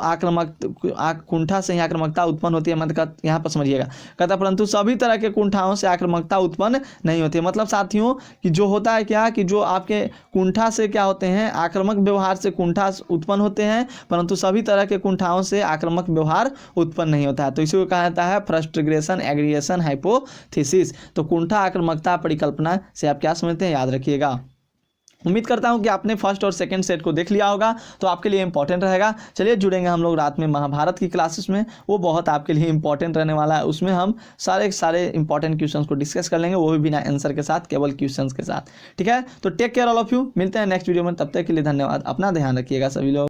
कुंठा से ही आक्रामकता उत्पन्न होती है। मतलब यहाँ पर समझिएगा, कहता परंतु सभी तरह के कुंठाओं से आक्रामकता उत्पन्न नहीं होती है। मतलब साथियों कि जो होता है क्या कि जो आपके कुंठा से क्या होते हैं, आक्रामक व्यवहार से कुंठा उत्पन्न होते हैं, परंतु सभी तरह के कुंठाओं से आक्रामक व्यवहार उत्पन्न नहीं होता है। तो इसी को कहा जाता है फ्रस्ट्रेशन एग्रीगेशन हाइपोथेसिस। तो कुंठा आक्रामकता परिकल्पना से आप क्या समझते हैं, याद रखिएगा। उम्मीद करता हूं कि आपने फर्स्ट और सेकंड सेट को देख लिया होगा, तो आपके लिए इंपॉर्टेंट रहेगा। चलिए जुड़ेंगे हम लोग रात में महाभारत की क्लासेस में, वो बहुत आपके लिए इंपॉर्टेंट रहने वाला है। उसमें हम सारे इंपॉर्टेंट क्वेश्चंस को डिस्कस कर लेंगे, वो भी बिना आंसर के साथ, केवल क्वेश्चंस के साथ। ठीक है, तो take care all of you, मिलते हैं नेक्स्ट वीडियो में। तब तक के लिए धन्यवाद, अपना ध्यान रखिएगा सभी लोग।